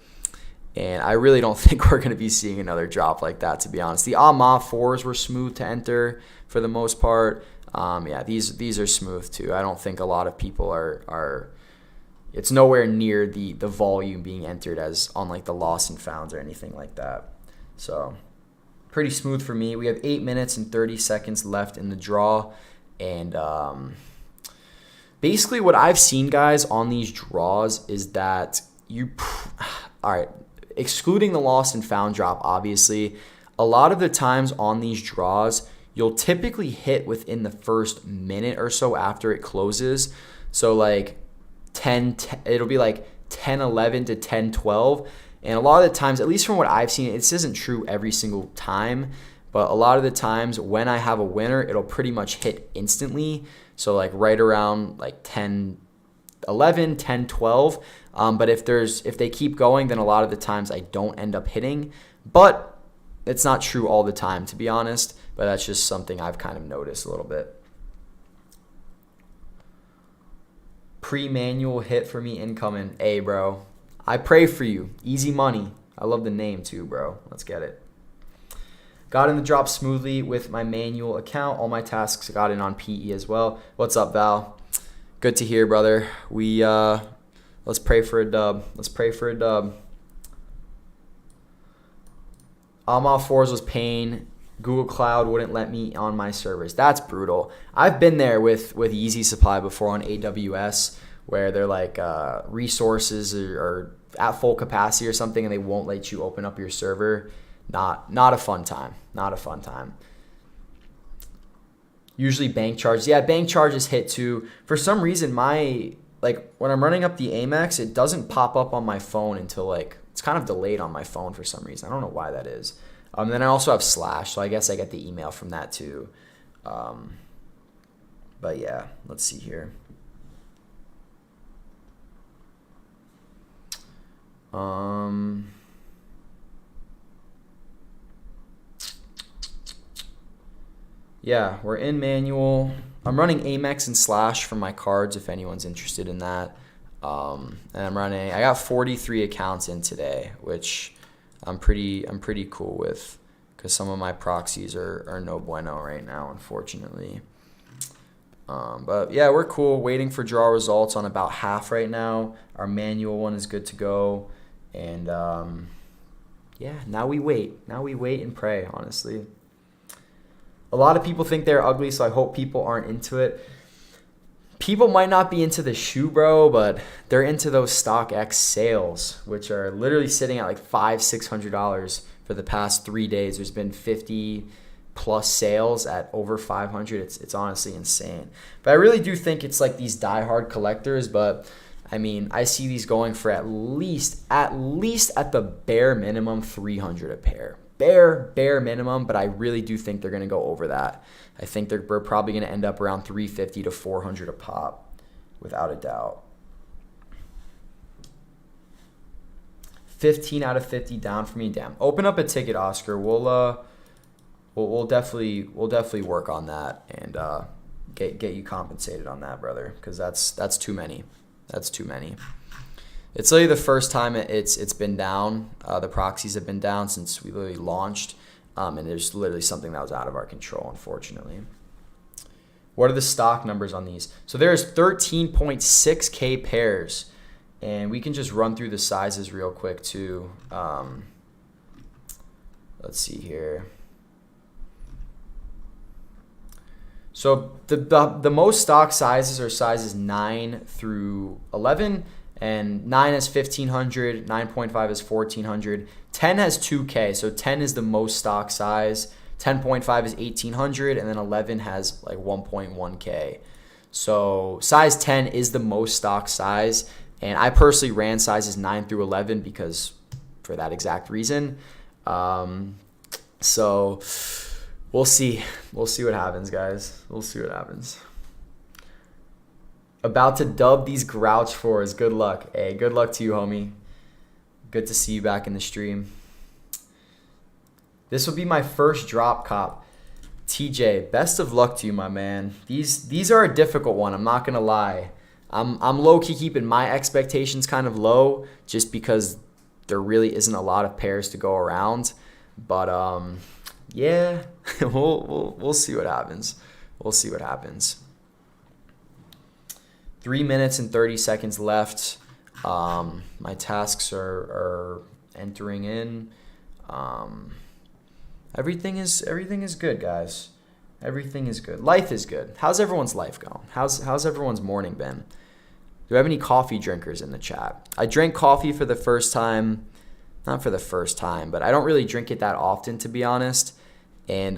And I really don't think we're going to be seeing another drop like that, to be honest. The Ama 4s were smooth to enter for the most part. Yeah, these are smooth too. I don't think a lot of people are it's nowhere near the volume being entered as on like the Lost and Founds or anything like that. So pretty smooth for me. We have 8 minutes and 30 seconds left in the draw. And basically what I've seen, guys, on these draws is that all right, excluding the Lost and Found drop, obviously, a lot of the times on these draws, you'll typically hit within the first minute or so after it closes. So like it'll be like 10-11 to 10-12. And a lot of the times, at least from what I've seen, this isn't true every single time, but a lot of the times when I have a winner, it'll pretty much hit instantly. So like right around like 10-11, 10-12. But if they keep going, then a lot of the times I don't end up hitting. But it's not true all the time, to be honest. But that's just something I've kind of noticed a little bit. Pre-manual hit for me incoming. Hey, bro. I pray for you. Easy money. I love the name too, bro. Let's get it. Got in the drop smoothly with my manual account. All my tasks got in on PE as well. What's up, Val? Good to hear, brother. Let's pray for a dub. Ama 4s was pain. Google Cloud wouldn't let me on my servers. That's brutal. I've been there with Yeezy Supply before on AWS, where they're like resources are at full capacity or something, and they won't let you open up your server. Not a fun time. Not a fun time. Usually bank charges. Yeah, bank charges hit too. For some reason, when I'm running up the Amex, it doesn't pop up on my phone until it's kind of delayed on my phone for some reason. I don't know why that is. Then I also have Slash, so I guess I get the email from that too. But yeah, let's see here. Yeah, we're in manual. I'm running Amex and Slash for my cards if anyone's interested in that. And I got 43 accounts in today, which I'm pretty cool with, because some of my proxies are no bueno right now, unfortunately. But yeah, we're cool. Waiting for draw results on about half right now. Our manual one is good to go. And yeah, now we wait and pray, honestly. A lot of people think they're ugly, so I hope people aren't into it. People might not be into the shoe, bro, but they're into those StockX sales, which are literally sitting at like $500-$600 for the past 3 days. There's been 50 plus sales at over 500. It's honestly insane. But I really do think it's like these diehard collectors. But I mean, I see these going for at least at the bare minimum 300 a pair. Bare minimum, but I really do think they're going to go over that. I think we're probably going to end up around 350 to 400 a pop, without a doubt. 15 out of 50 down for me. Damn. Open up a ticket, Oscar. We'll definitely work on that and get you compensated on that, brother, because that's too many. That's too many. It's literally the first time it's been down. The proxies have been down since we literally launched, and there's literally something that was out of our control, unfortunately. What are the stock numbers on these? So there's 13.6K pairs, and we can just run through the sizes real quick too. Let's see here. So the most stock sizes are sizes 9 through 11, and 9 has 1500, 9.5 is 1400, 10 has 2K, so 10 is the most stock size, 10.5 is 1800, and then 11 has like 1.1K. So size 10 is the most stock size, and I personally ran sizes 9 through 11 because for that exact reason. So we'll see. We'll see what happens, guys. We'll see what happens. About to dub these Grouch 4s. Good luck. Hey, good luck to you, homie. Good to see you back in the stream. This will be my first drop cop. TJ, best of luck to you, my man. These are a difficult one. I'm not gonna lie. I'm low-key keeping my expectations kind of low just because there really isn't a lot of pairs to go around. But yeah, we'll see what happens. We'll see what happens. 3 minutes and 30 seconds left. My tasks are entering in. Everything is good, guys. Everything is good. Life is good. How's everyone's life going? How's everyone's morning been? Do we have any coffee drinkers in the chat? I drank coffee for the first time. Not for the first time, but I don't really drink it that often, to be honest. And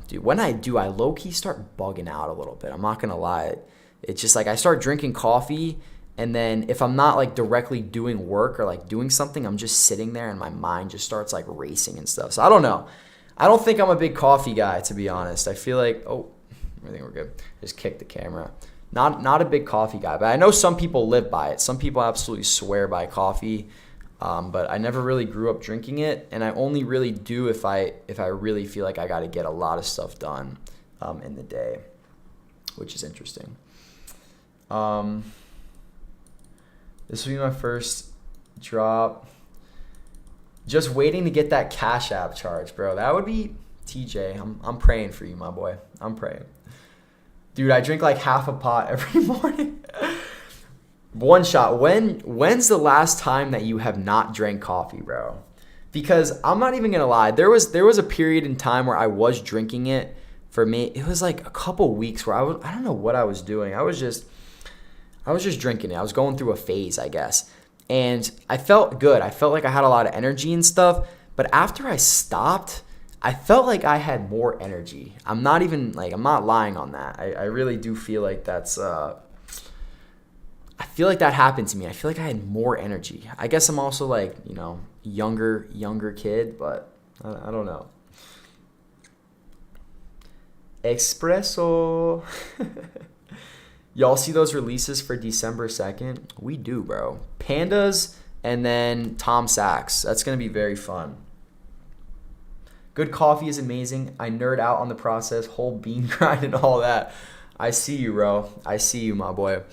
dude, when I do, I low-key start bugging out a little bit. I'm not gonna lie. It's just like I start drinking coffee, and then if I'm not like directly doing work or like doing something, I'm just sitting there and my mind just starts like racing and stuff. So I don't know. I don't think I'm a big coffee guy, to be honest. I feel like, oh, I think we're good. Just kick the camera. Not a big coffee guy, but I know some people live by it. Some people absolutely swear by coffee, but I never really grew up drinking it, and I only really do if I really feel like I got to get a lot of stuff done in the day, which is interesting. This will be my first drop. Just waiting to get that Cash App charge, bro. That would be TJ. I'm praying for you, my boy. I'm praying. Dude, I drink like half a pot every morning. One shot. When's the last time that you have not drank coffee, bro? Because I'm not even gonna lie. There was a period in time where I was drinking it. For me, it was like a couple weeks where I don't know what I was doing. I was just drinking it. I was going through a phase, I guess. And I felt good. I felt like I had a lot of energy and stuff. But after I stopped, I felt like I had more energy. I'm not lying on that. I really do feel like that's, I feel like that happened to me. I feel like I had more energy. I guess I'm also like, younger kid, but I don't know. Espresso. Y'all see those releases for December 2nd? We do, bro. Pandas and then Tom Sachs. That's going to be very fun. Good coffee is amazing. I nerd out on the process, whole bean grind and all that. I see you, bro. I see you, my boy.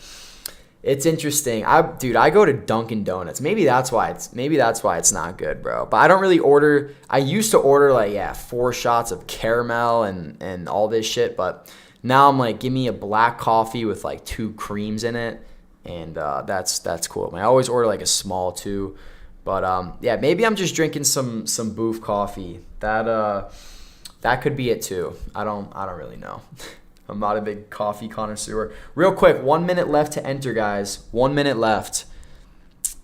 It's interesting. I go to Dunkin' Donuts. Maybe that's why it's not good, bro. But I don't really order. I used to order 4 shots of caramel and all this shit, but now I'm like, give me a black coffee with like 2 creams in it, and that's cool. I always order like a small too, but yeah, maybe I'm just drinking some boof coffee. That could be it too. I don't really know. I'm not a big coffee connoisseur. Real quick, 1 minute left to enter, guys. 1 minute left.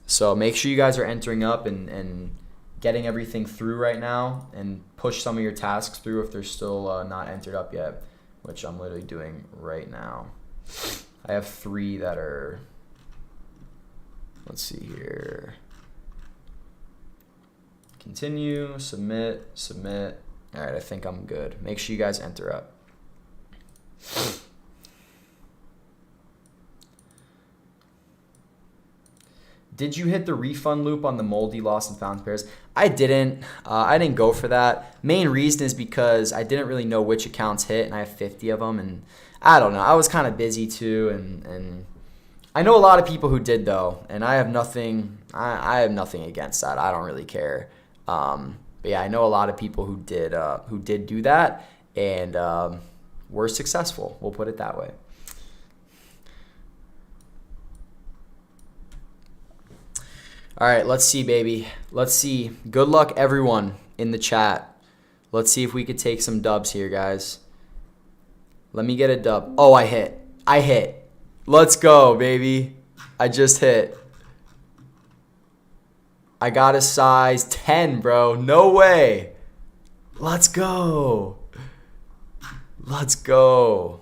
So make sure you guys are entering up and getting everything through right now, and push some of your tasks through if they're still not entered up yet, which I'm literally doing right now. I have 3 that are, let's see here. Continue, submit. All right, I think I'm good. Make sure you guys enter up. Did you hit the refund loop on the moldy lost and found pairs? I didn't. I didn't go for that. Main reason is because I didn't really know which accounts hit, and I have 50 of them, and I don't know. I was kind of busy too, and I know a lot of people who did though, and I have nothing. I have nothing against that. I don't really care. But yeah, I know a lot of people who did do that, and were successful. We'll put it that way. All right, let's see, baby. Let's see. Good luck, everyone in the chat. Let's see if we could take some dubs here, guys. Let me get a dub. Oh, I hit. I hit. Let's go, baby. I just hit. I got a size 10, bro. No way. Let's go. Let's go.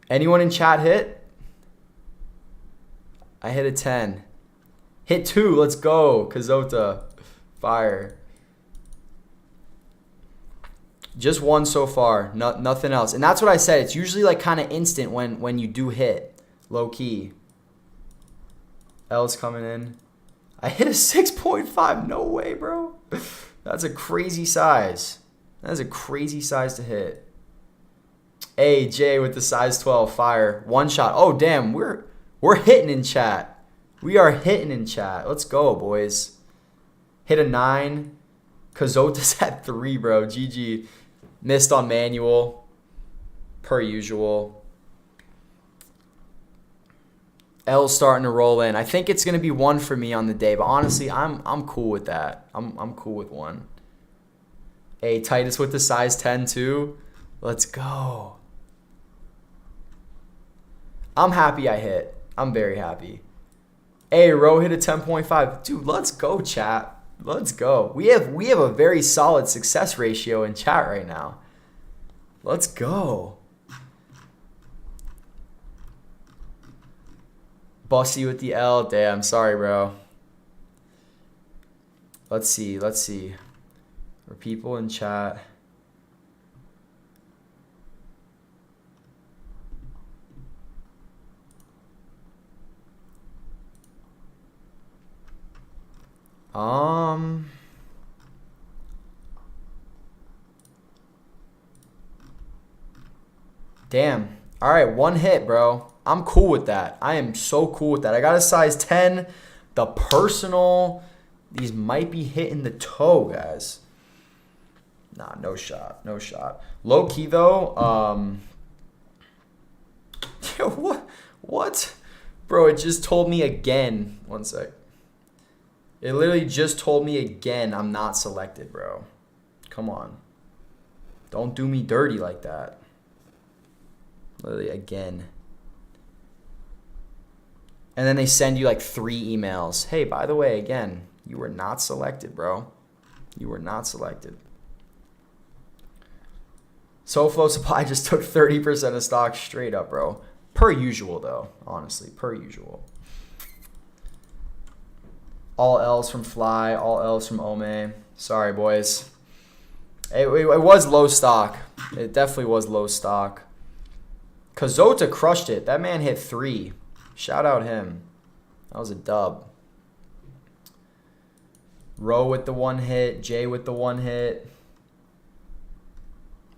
Anyone in chat hit? I hit a 10. Hit 2. Let's go. Kazota. Fire. Just one so far. Nothing else. And that's what I said. It's usually like kind of instant when you do hit. Low key. L's coming in. I hit a 6.5. No way, bro. That's a crazy size. That's a crazy size to hit. Hey, Jay with the size 12. Fire. One shot. Oh, damn. We're hitting in chat. We are hitting in chat. Let's go, boys. Hit a 9. Kazota's at 3, bro. GG. Missed on manual. Per usual. L's starting to roll in. I think it's going to be 1 for me on the day, but honestly, I'm cool with that. I'm cool with 1. Hey, Titus with the size 10 too. Let's go. I'm happy I hit. I'm very happy. Hey, Ro hit a 10.5. Dude, let's go, chat. Let's go. We have a very solid success ratio in chat right now. Let's go. Bossy with the L. Damn, sorry, bro. Let's see. Are people in chat? Damn. All right, 1 hit, bro. I'm cool with that. I am so cool with that. I got a size 10. The personal. These might be hitting the toe, guys. Nah, no shot. No shot. Low key, though. What? Bro, it just told me again. One sec. It literally just told me again I'm not selected, bro. Come on. Don't do me dirty like that. Literally again. And then they send you like 3 emails. Hey, by the way, again, you were not selected, bro. You were not selected. SoFlo Supply just took 30% of stock straight up, bro. Per usual, though. Honestly, per usual. All L's from Fly, all L's from Ome. Sorry, boys. It was low stock. It definitely was low stock. Kazota crushed it. That man hit 3. Shout out him. That was a dub. Ro with the 1 hit. Jay with the 1 hit.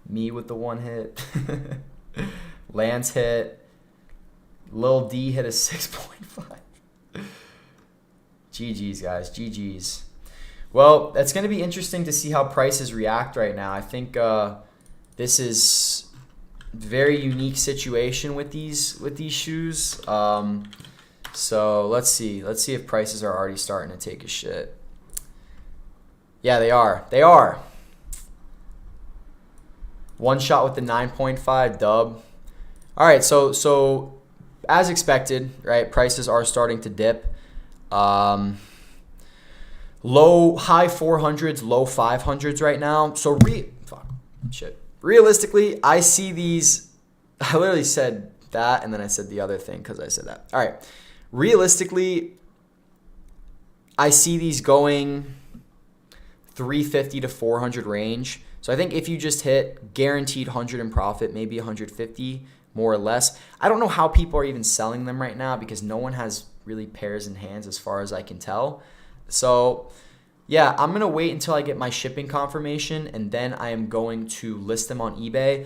Me with the 1 hit. Lance hit. Lil D hit a 6.5. GG's, guys. GG's. Well, that's going to be interesting to see how prices react right now. I think this is a very unique situation with these shoes. So let's see. Let's see if prices are already starting to take a shit. Yeah, they are. They are. One shot with the 9.5 dub. All right, so as expected, right? Prices are starting to dip. High 400s, low 500s right now. So realistically, I see these. I literally said that, and then I said the other thing because I said that. All right, realistically, I see these going 350 to 400 range. So I think if you just hit guaranteed 100 in profit, maybe 150 more or less. I don't know how people are even selling them right now because no one has really pairs in hands as far as I can tell. So yeah, I'm going to wait until I get my shipping confirmation, and then I am going to list them on eBay.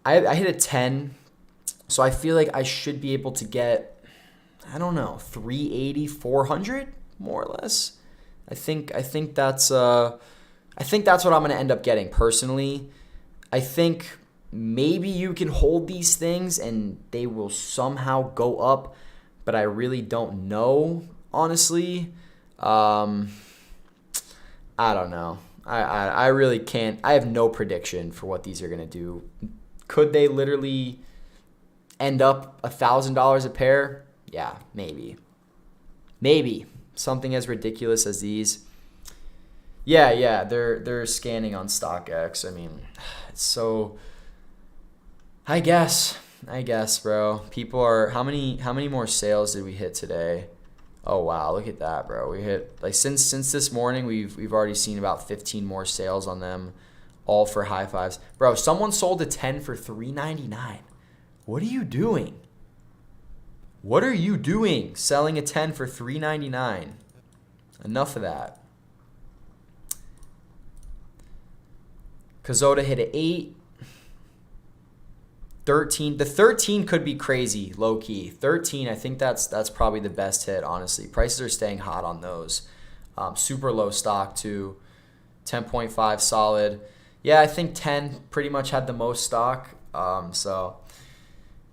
I hit a 10, so I feel like I should be able to get, I don't know, 380, 400 more or less. I think that's what I'm going to end up getting personally. I think maybe you can hold these things and they will somehow go up, but I really don't know, honestly. I don't know. I really can't. I have no prediction for what these are going to do Could they literally end up $1,000 a pair? Yeah, maybe. Maybe. Something as ridiculous as these. Yeah, they're scanning on StockX. I mean, it's so. I guess, bro. People are. How many more sales did we hit today? Oh wow, look at that, bro. We hit like since this morning we've already seen about 15 more sales on them, all for high fives. Bro, someone sold a 10 for $3.99. What are you doing? What are you doing selling a 10 for $3.99? Enough of that. Kazota hit an 8. 13. The 13 could be crazy, low key. 13, I think that's probably the best hit, honestly. Prices are staying hot on those. Super low stock too. 10.5 solid. Yeah, I think 10 pretty much had the most stock. So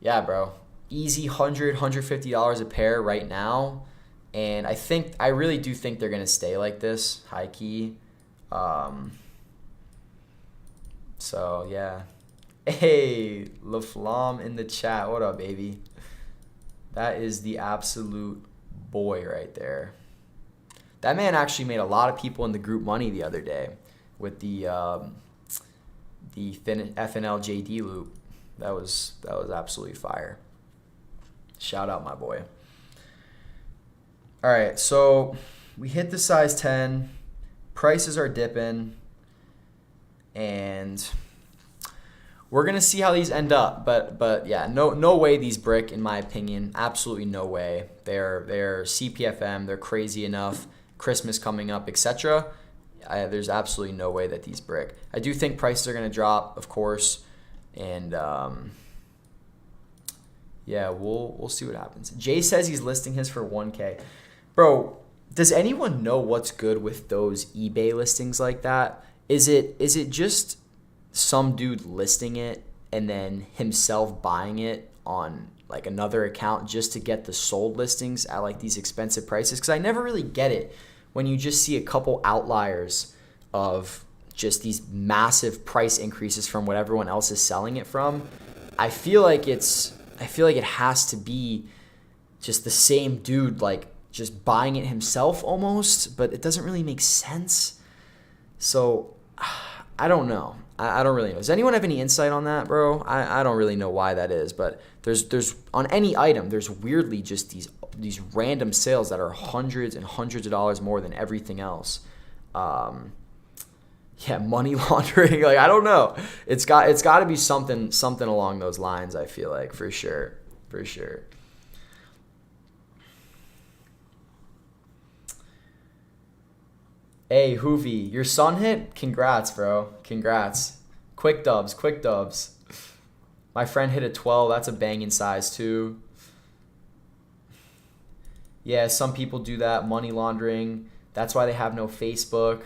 yeah, bro. Easy $100-$150 a pair right now. And I really do think they're gonna stay like this, high key. So yeah. Hey, LaFlamme in the chat. What up, baby? That is the absolute boy right there. That man actually made a lot of people in the group money the other day with the FNL JD loop. That was absolutely fire. Shout out, my boy. All right, so we hit the size 10. Prices are dipping, and we're gonna see how these end up, but yeah, no way these brick, in my opinion. Absolutely no way. They're CPFM. They're crazy enough. Christmas coming up, etc. There's absolutely no way that these brick. I do think prices are gonna drop, of course, and yeah, we'll see what happens. Jay says he's listing his for 1K. Bro, does anyone know what's good with those eBay listings like that? Is it just some dude listing it and then himself buying it on like another account just to get the sold listings at like these expensive prices? Because I never really get it when you just see a couple outliers of just these massive price increases from what everyone else is selling it from. I feel like it has to be just the same dude like just buying it himself almost, but it doesn't really make sense. So I don't know. I don't really know. Does anyone have any insight on that, bro? I don't really know why that is, but there's on any item, there's weirdly just these random sales that are hundreds and hundreds of dollars more than everything else. Yeah, money laundering. Like, I don't know. It's got to be something along those lines, I feel like, for sure. Hey, Hoovy, your son hit? Congrats, bro. Congrats. Quick dubs. My friend hit a 12. That's a banging size, too. Yeah, some people do that. Money laundering. That's why they have no Facebook.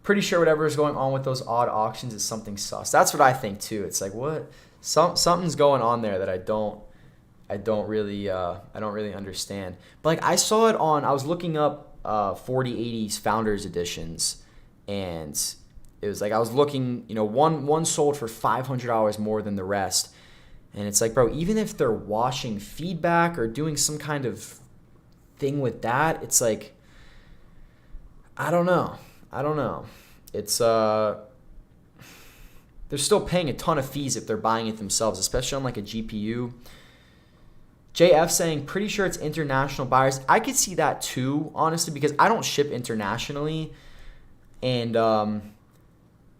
Pretty sure whatever is going on with those odd auctions is something sus. That's what I think, too. It's like, what? Something's going on there that I don't really understand. But like I saw it on, I was looking up 4080s Founders Editions, and it was like I was looking, one sold for $500 more than the rest, and it's like, bro, even if they're washing feedback or doing some kind of thing with that, it's like, I don't know. It's they're still paying a ton of fees if they're buying it themselves, especially on like a GPU. JF saying, pretty sure it's international buyers. I could see that too, honestly, because I don't ship internationally. And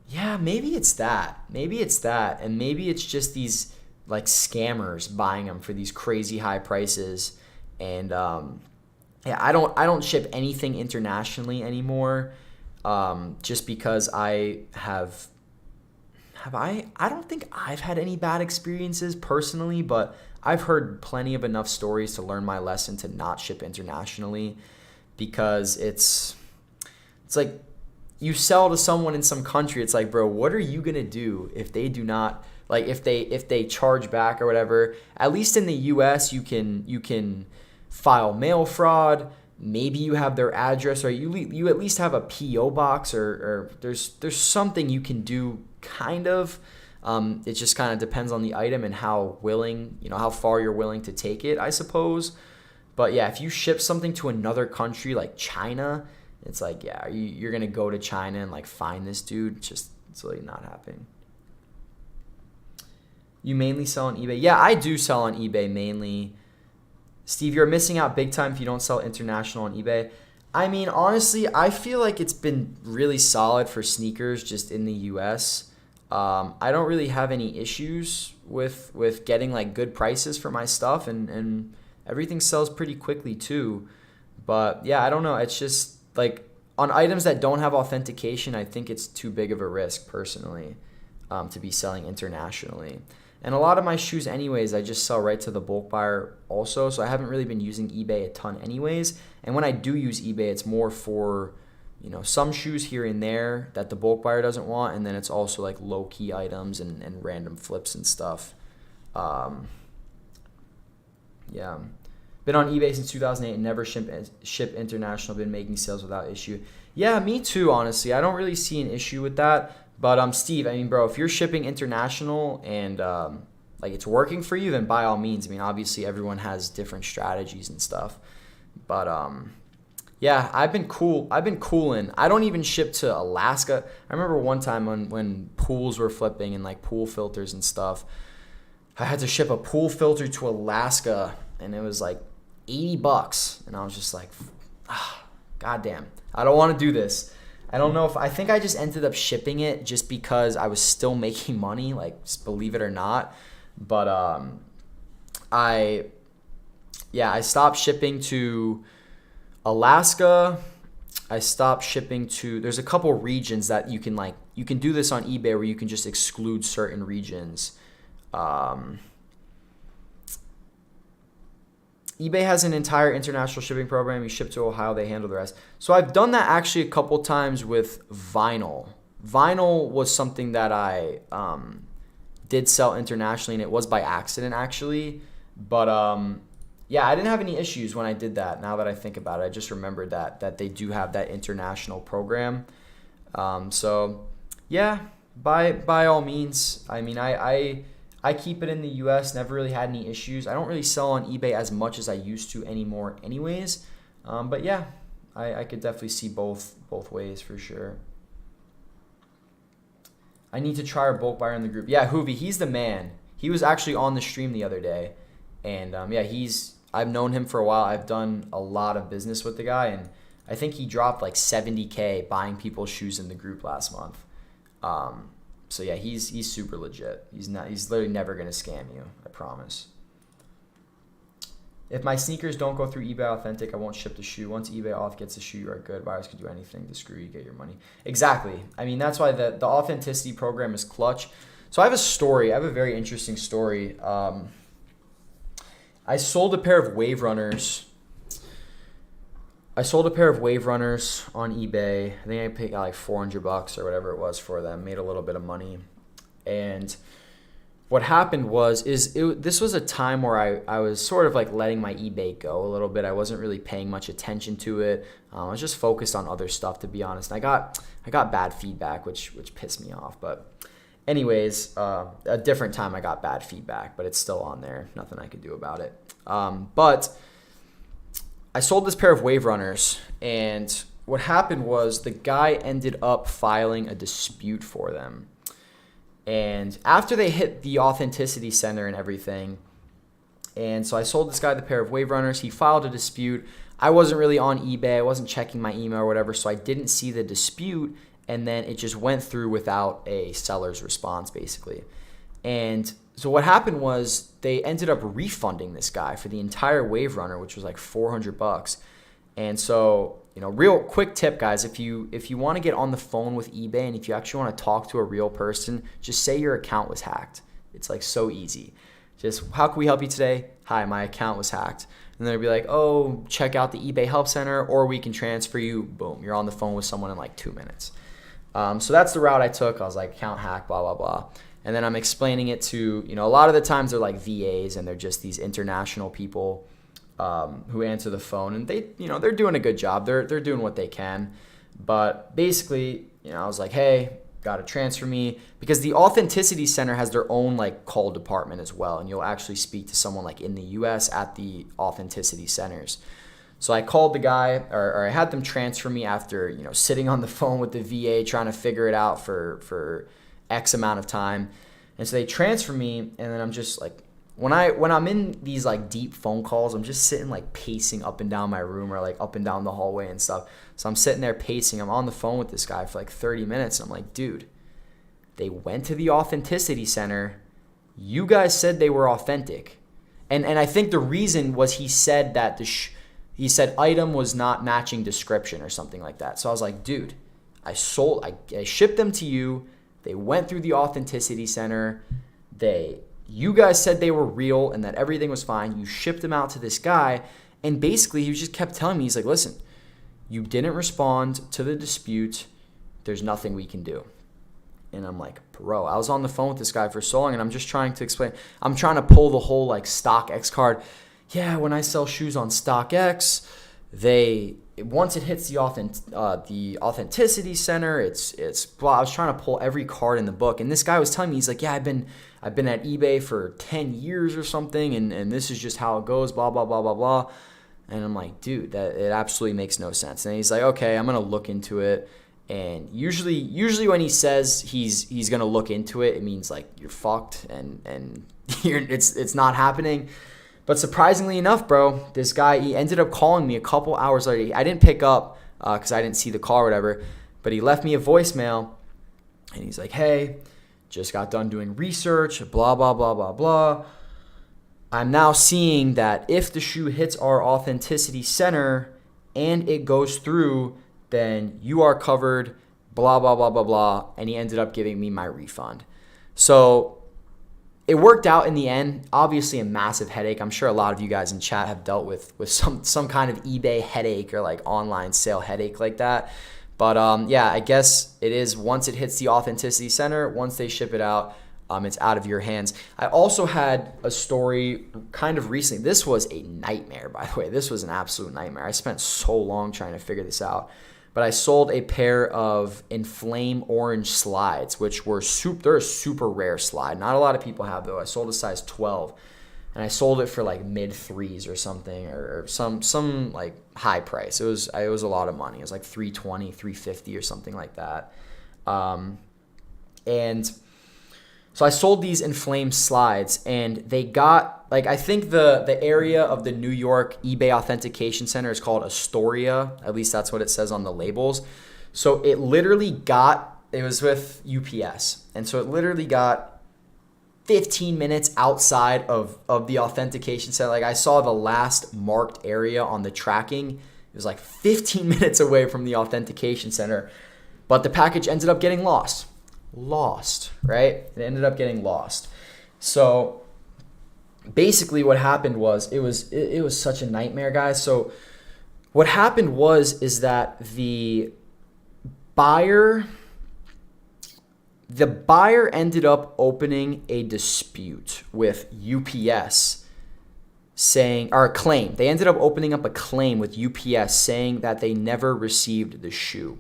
yeah, maybe it's that. And maybe it's just these like scammers buying them for these crazy high prices. And yeah, I don't ship anything internationally anymore. Just because I don't think I've had any bad experiences personally, but I've heard plenty of enough stories to learn my lesson to not ship internationally, because it's like you sell to someone in some country. It's like, bro, what are you going to do if they do not, like if they charge back or whatever? At least in the US, you can file mail fraud. Maybe you have their address, or you at least have a PO box, or there's something you can do kind of. It just kind of depends on the item and how willing, how far you're willing to take it, I suppose. But yeah, if you ship something to another country like China, it's like, yeah, you're going to go to China and like find this dude. It's really not happening. You mainly sell on eBay? Yeah, I do sell on eBay mainly. Steve, you're missing out big time if you don't sell international on eBay. I mean, honestly, I feel like it's been really solid for sneakers just in the US. I don't really have any issues with getting like good prices for my stuff, and everything sells pretty quickly too. But yeah, I don't know. It's just like on items that don't have authentication, I think it's too big of a risk personally to be selling internationally. And a lot of my shoes anyways, I just sell right to the bulk buyer also. So I haven't really been using eBay a ton anyways. And when I do use eBay, it's more for, some shoes here and there that the bulk buyer doesn't want. And then it's also like low key items and random flips and stuff. Yeah. Been on eBay since 2008 and never ship international. Been making sales without issue. Yeah, me too, honestly. I don't really see an issue with that. But Steve, I mean, bro, if you're shipping international and like it's working for you, then by all means. I mean, obviously everyone has different strategies and stuff. But yeah, I've been cooling. I don't even ship to Alaska. I remember one time when pools were flipping and like pool filters and stuff. I had to ship a pool filter to Alaska, and it was like $80, and I was just like, God damn, I don't want to do this. I don't know I think I just ended up shipping it just because I was still making money, like, believe it or not. But I stopped shipping to Alaska. I stopped shipping to, there's a couple regions that you can do this on eBay where you can just exclude certain regions. eBay has an entire international shipping program. You ship to Ohio, they handle the rest. So I've done that actually a couple times with vinyl. Vinyl was something that I did sell internationally, and it was by accident actually. But yeah, I didn't have any issues when I did that. Now that I think about it, I just remembered that they do have that international program. So yeah, by all means. I mean, I keep it in the US, never really had any issues. I don't really sell on eBay as much as I used to anymore anyways. But yeah, I could definitely see both ways for sure. I need to try our bulk buyer in the group. Yeah, Hoovy, he's the man. He was actually on the stream the other day. And yeah, I've known him for a while. I've done a lot of business with the guy, and I think he dropped like $70K buying people's shoes in the group last month. So yeah, he's super legit. He's literally never gonna scam you, I promise. If my sneakers don't go through eBay Authentic, I won't ship the shoe. Once eBay Auth gets the shoe, you are good. Buyers can do anything to screw you, get your money. Exactly. I mean, that's why the authenticity program is clutch. So I have a story. I have a very interesting story. I sold a pair of Wave Runners. on eBay. I think I paid like $400 or whatever it was for them. Made a little bit of money. And what happened this was a time where I was sort of like letting my eBay go a little bit. I wasn't really paying much attention to it. I was just focused on other stuff, to be honest. And I got bad feedback, which pissed me off. But anyways, a different time I got bad feedback, but it's still on there. Nothing I could do about it. But I sold this pair of Wave Runners, and what happened was the guy ended up filing a dispute for them. And after they hit the authenticity center and everything, and so I sold this guy the pair of Wave Runners. He filed a dispute. I wasn't really on eBay. I wasn't checking my email or whatever, so I didn't see the dispute, and then it just went through without a seller's response, basically. And so what happened was they ended up refunding this guy for the entire Wave Runner, which was like $400. And so, real quick tip, guys, if you want to get on the phone with eBay and if you actually want to talk to a real person, just say your account was hacked. It's like so easy. Just, how can we help you today? Hi, my account was hacked. And they'll be like, oh, check out the eBay Help Center, or we can transfer you. Boom, you're on the phone with someone in like 2 minutes. So that's the route I took. I was like, account hack, blah, blah, blah. And then I'm explaining it to, a lot of the times they're like VAs and they're just these international people who answer the phone, and they, they're doing a good job. They're doing what they can. But basically, I was like, hey, got to transfer me, because the Authenticity Center has their own like call department as well, and you'll actually speak to someone like in the US at the Authenticity Centers. So I called the guy, or I had them transfer me after, you know, sitting on the phone with the VA trying to figure it out for X amount of time. And so they transfer me, and then I'm just like, when I'm in these like deep phone calls, I'm just sitting like pacing up and down my room, or like up and down the hallway and stuff. So I'm sitting there pacing. I'm on the phone with this guy for like 30 minutes. And I'm like, dude, they went to the Authenticity Center. You guys said they were authentic. And I think the reason was he said that he said item was not matching description or something like that. So I was like, dude, I shipped them to you. They went through the Authenticity Center. You guys said they were real and that everything was fine. You shipped them out to this guy. And basically, he just kept telling me, he's like, listen, you didn't respond to the dispute. There's nothing we can do. And I'm like, bro, I was on the phone with this guy for so long, and I'm just trying to explain. I'm trying to pull the whole like StockX card. Yeah, when I sell shoes on StockX, once it hits the Authenticity Center, it's blah. I was trying to pull every card in the book, and this guy was telling me, he's like, yeah, I've been at eBay for 10 years or something, and this is just how it goes, blah blah blah blah blah. And I'm like, dude, that it absolutely makes no sense. And he's like, okay, I'm gonna look into it. And usually when he says he's gonna look into it, it means like you're fucked and it's not happening. But surprisingly enough, bro, this guy, he ended up calling me a couple hours later. I didn't pick up because I didn't see the call or whatever, but he left me a voicemail, and he's like, hey, just got done doing research, blah, blah, blah, blah, blah. I'm now seeing that if the shoe hits our Authenticity Center and it goes through, then you are covered, blah, blah, blah, blah, blah. And he ended up giving me my refund. So it worked out in the end. Obviously a massive headache. I'm sure a lot of you guys in chat have dealt with some kind of eBay headache or like online sale headache like that. But yeah, I guess it is once it hits the Authenticity Center, once they ship it out, it's out of your hands. I also had a story kind of recently. This was a nightmare, by the way. This was an absolute nightmare. I spent so long trying to figure this out. But I sold a pair of Inflame Orange slides, which they're a super rare slide. Not a lot of people have, though. I sold a size 12, and I sold it for like mid threes or something, or some like high price. It was a lot of money. It was like $320, $350 or something like that. And so I sold these Inflame slides, and they got, like, I think the area of the New York eBay Authentication Center is called Astoria. At least that's what it says on the labels. So it was with UPS. And so it literally got 15 minutes outside of the authentication center. Like, I saw the last marked area on the tracking. It was like 15 minutes away from the authentication center. But the package ended up getting lost, right? It ended up getting lost. So basically what happened was it was such a nightmare, guys. So what happened is that the buyer ended up opening a dispute with UPS or a claim. They ended up opening up a claim with UPS saying that they never received the shoe.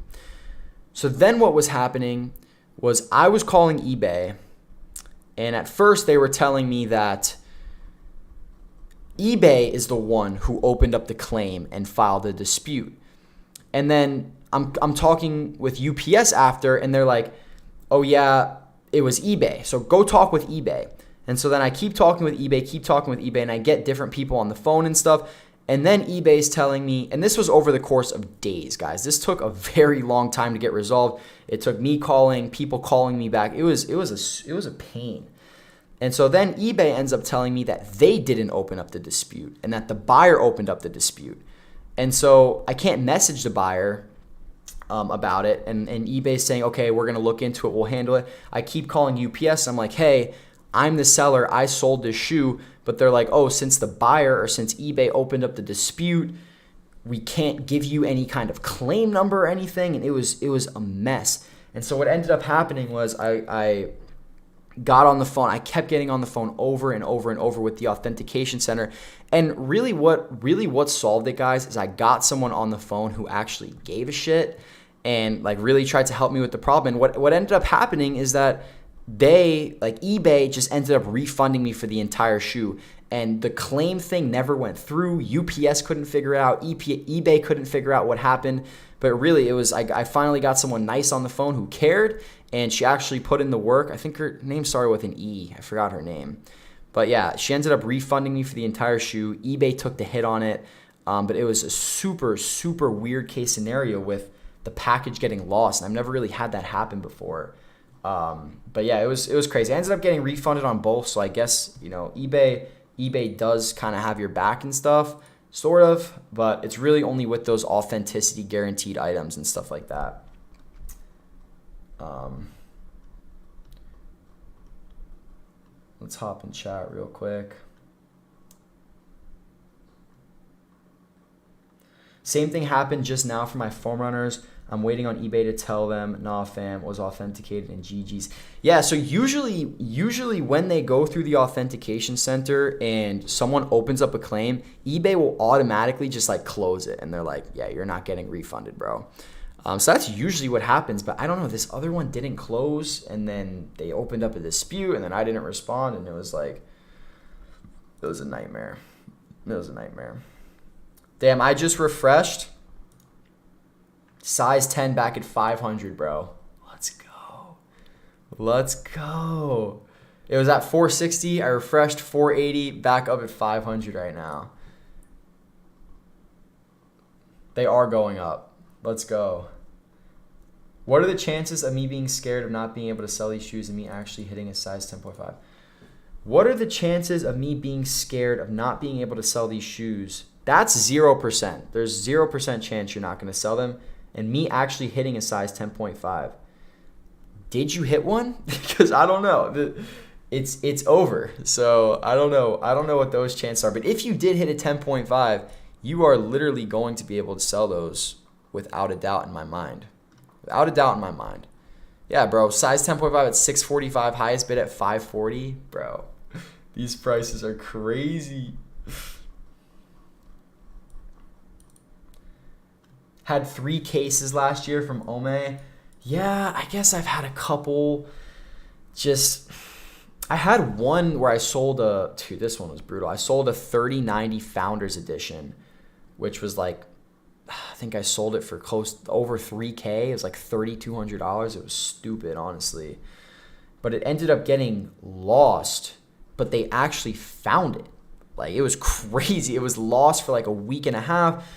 So then what was happening was I was calling eBay, and at first they were telling me that eBay is the one who opened up the claim and filed a dispute. And then I'm talking with UPS after, and they're like, oh yeah, it was eBay. So go talk with eBay. And so then I keep talking with eBay, and I get different people on the phone and stuff. And then eBay's telling me, and this was over the course of days, guys. This took a very long time to get resolved. It took me calling, people calling me back. It was a pain. And so then eBay ends up telling me that they didn't open up the dispute and that the buyer opened up the dispute. And so I can't message the buyer about it. And eBay's saying, okay, we're going to look into it. We'll handle it. I keep calling UPS. I'm like, hey, I'm the seller. I sold this shoe. But they're like, oh, since eBay opened up the dispute, we can't give you any kind of claim number or anything. And it was a mess. And so what ended up happening was I got on the phone. I kept getting on the phone over and over and over with the authentication center. And really what solved it, guys, is I got someone on the phone who actually gave a shit. and like really tried to help me with the problem. And what ended up happening is that they, like eBay, just ended up refunding me for the entire shoe. And the claim thing never went through. UPS couldn't figure it out. eBay couldn't figure out what happened. But really, it was I finally got someone nice on the phone who cared, and she actually put in the work. I think her name started with an E. I forgot her name. But yeah, she ended up refunding me for the entire shoe. eBay took the hit on it. But it was a super, super weird case scenario with the package getting lost. And I've never really had that happen before. But yeah, it was crazy. I ended up getting refunded on both. So I guess, eBay does kind of have your back and stuff, sort of. But it's really only with those authenticity guaranteed items and stuff like that. Let's hop in chat real quick. Same thing happened just now for my foam runners. I'm waiting on eBay to tell them, nah fam, was authenticated in GG's. Yeah, so usually when they go through the authentication center and someone opens up a claim, eBay will automatically just like close it. And they're like, yeah, you're not getting refunded, bro. So that's usually what happens. But I don't know, this other one didn't close. And then they opened up a dispute and then I didn't respond. And it was like, it was a nightmare. It was a nightmare. Damn, I just refreshed. Size 10 back at 500, bro. Let's go. Let's go. It was at 460. I refreshed 480. Back up at 500 right now. They are going up. Let's go. What are the chances of me being scared of not being able to sell these shoes and me actually hitting a size 10.5? What are the chances of me being scared of not being able to sell these shoes? That's 0%. There's 0% chance you're not going to sell them. And me actually hitting a size 10.5. Did you hit one? Because I don't know. It's over. So I don't know. I don't know what those chances are. But if you did hit a 10.5, you are literally going to be able to sell those without a doubt in my mind. Without a doubt in my mind. Yeah, bro. Size 10.5 at 645. Highest bid at 540. Bro, these prices are crazy. Had 3 cases last year from Ome. Yeah, I guess I've had a couple. I had one where I sold dude, this one was brutal. I sold a 3090 Founders Edition, which was like, I think I sold it for over $3K. It was like $3,200. It was stupid, honestly. But it ended up getting lost, but they actually found it. Like, it was crazy. It was lost for like a week and a half.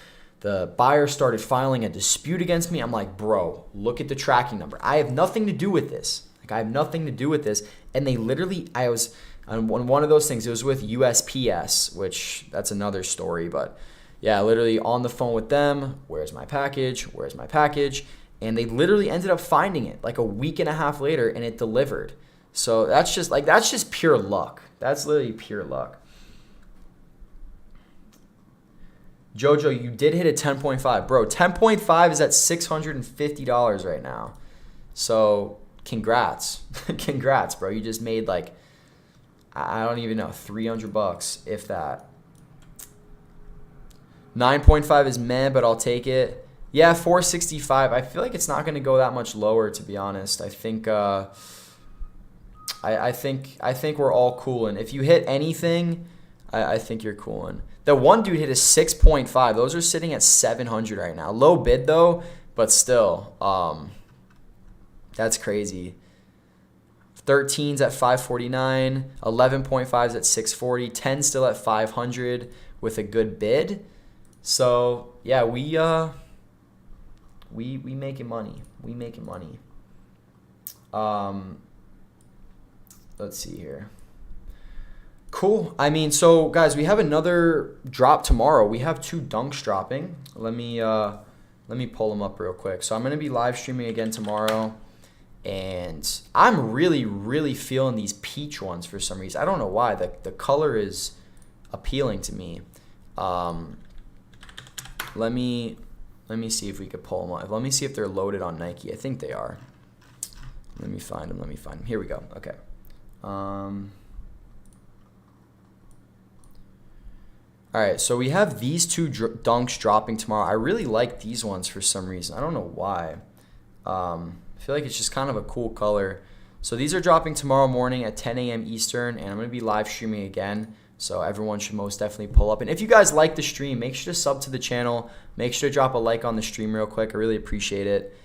The buyer started filing a dispute against me. I'm like, bro, look at the tracking number. I have nothing to do with this. I have nothing to do with this. And they literally, I was on one of those things. It was with USPS, which that's another story. But yeah, literally on the phone with them. Where's my package? Where's my package? And they literally ended up finding it like a week and a half later, and it delivered. So that's just pure luck. That's literally pure luck. Jojo, you did hit a 10.5. Bro, 10.5 is at $650 right now. So congrats. Congrats, bro. You just made like, I don't even know, $300, if that. 9.5 is meh, but I'll take it. Yeah, 465. I feel like it's not going to go that much lower, to be honest. I think I think we're all cooling. If you hit anything, I think you're cooling. The one dude hit a 6.5. Those are sitting at 700 right now. Low bid though, but still, that's crazy. 13's at 549, 11.5's at 640, 10 still at 500 with a good bid. So yeah, we making money. We making money. Let's see here. Cool. I mean, so guys, we have another drop tomorrow. We have 2 dunks dropping. Let me pull them up real quick. So I'm gonna be live streaming again tomorrow, and I'm really feeling these peach ones for some reason. I don't know why. The color is appealing to me. Let me see if we could pull them up. Let me see if they're loaded on Nike. I think they are. Let me find them. Here we go. Okay. All right, so we have these 2 dunks dropping tomorrow. I really like these ones for some reason. I don't know why. I feel like it's just kind of a cool color. So these are dropping tomorrow morning at 10 a.m. Eastern, and I'm going to be live streaming again. So everyone should most definitely pull up. And if you guys like the stream, make sure to sub to the channel. Make sure to drop a like on the stream real quick. I really appreciate it.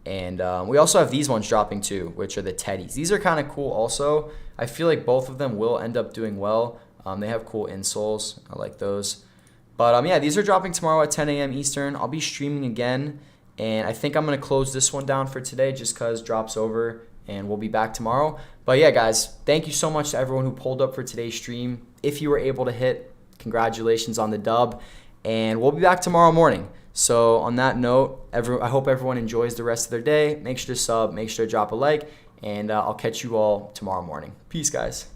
And we also have these ones dropping too, which are the teddies. These are kind of cool also. I feel like both of them will end up doing well. They have cool insoles. I like those. But yeah, these are dropping tomorrow at 10 a.m. Eastern. I'll be streaming again. And I think I'm going to close this one down for today just because drop's over and we'll be back tomorrow. But yeah, guys, thank you so much to everyone who pulled up for today's stream. If you were able to hit, congratulations on the dub. And we'll be back tomorrow morning. So on that note, I hope everyone enjoys the rest of their day. Make sure to sub, make sure to drop a like, and I'll catch you all tomorrow morning. Peace, guys.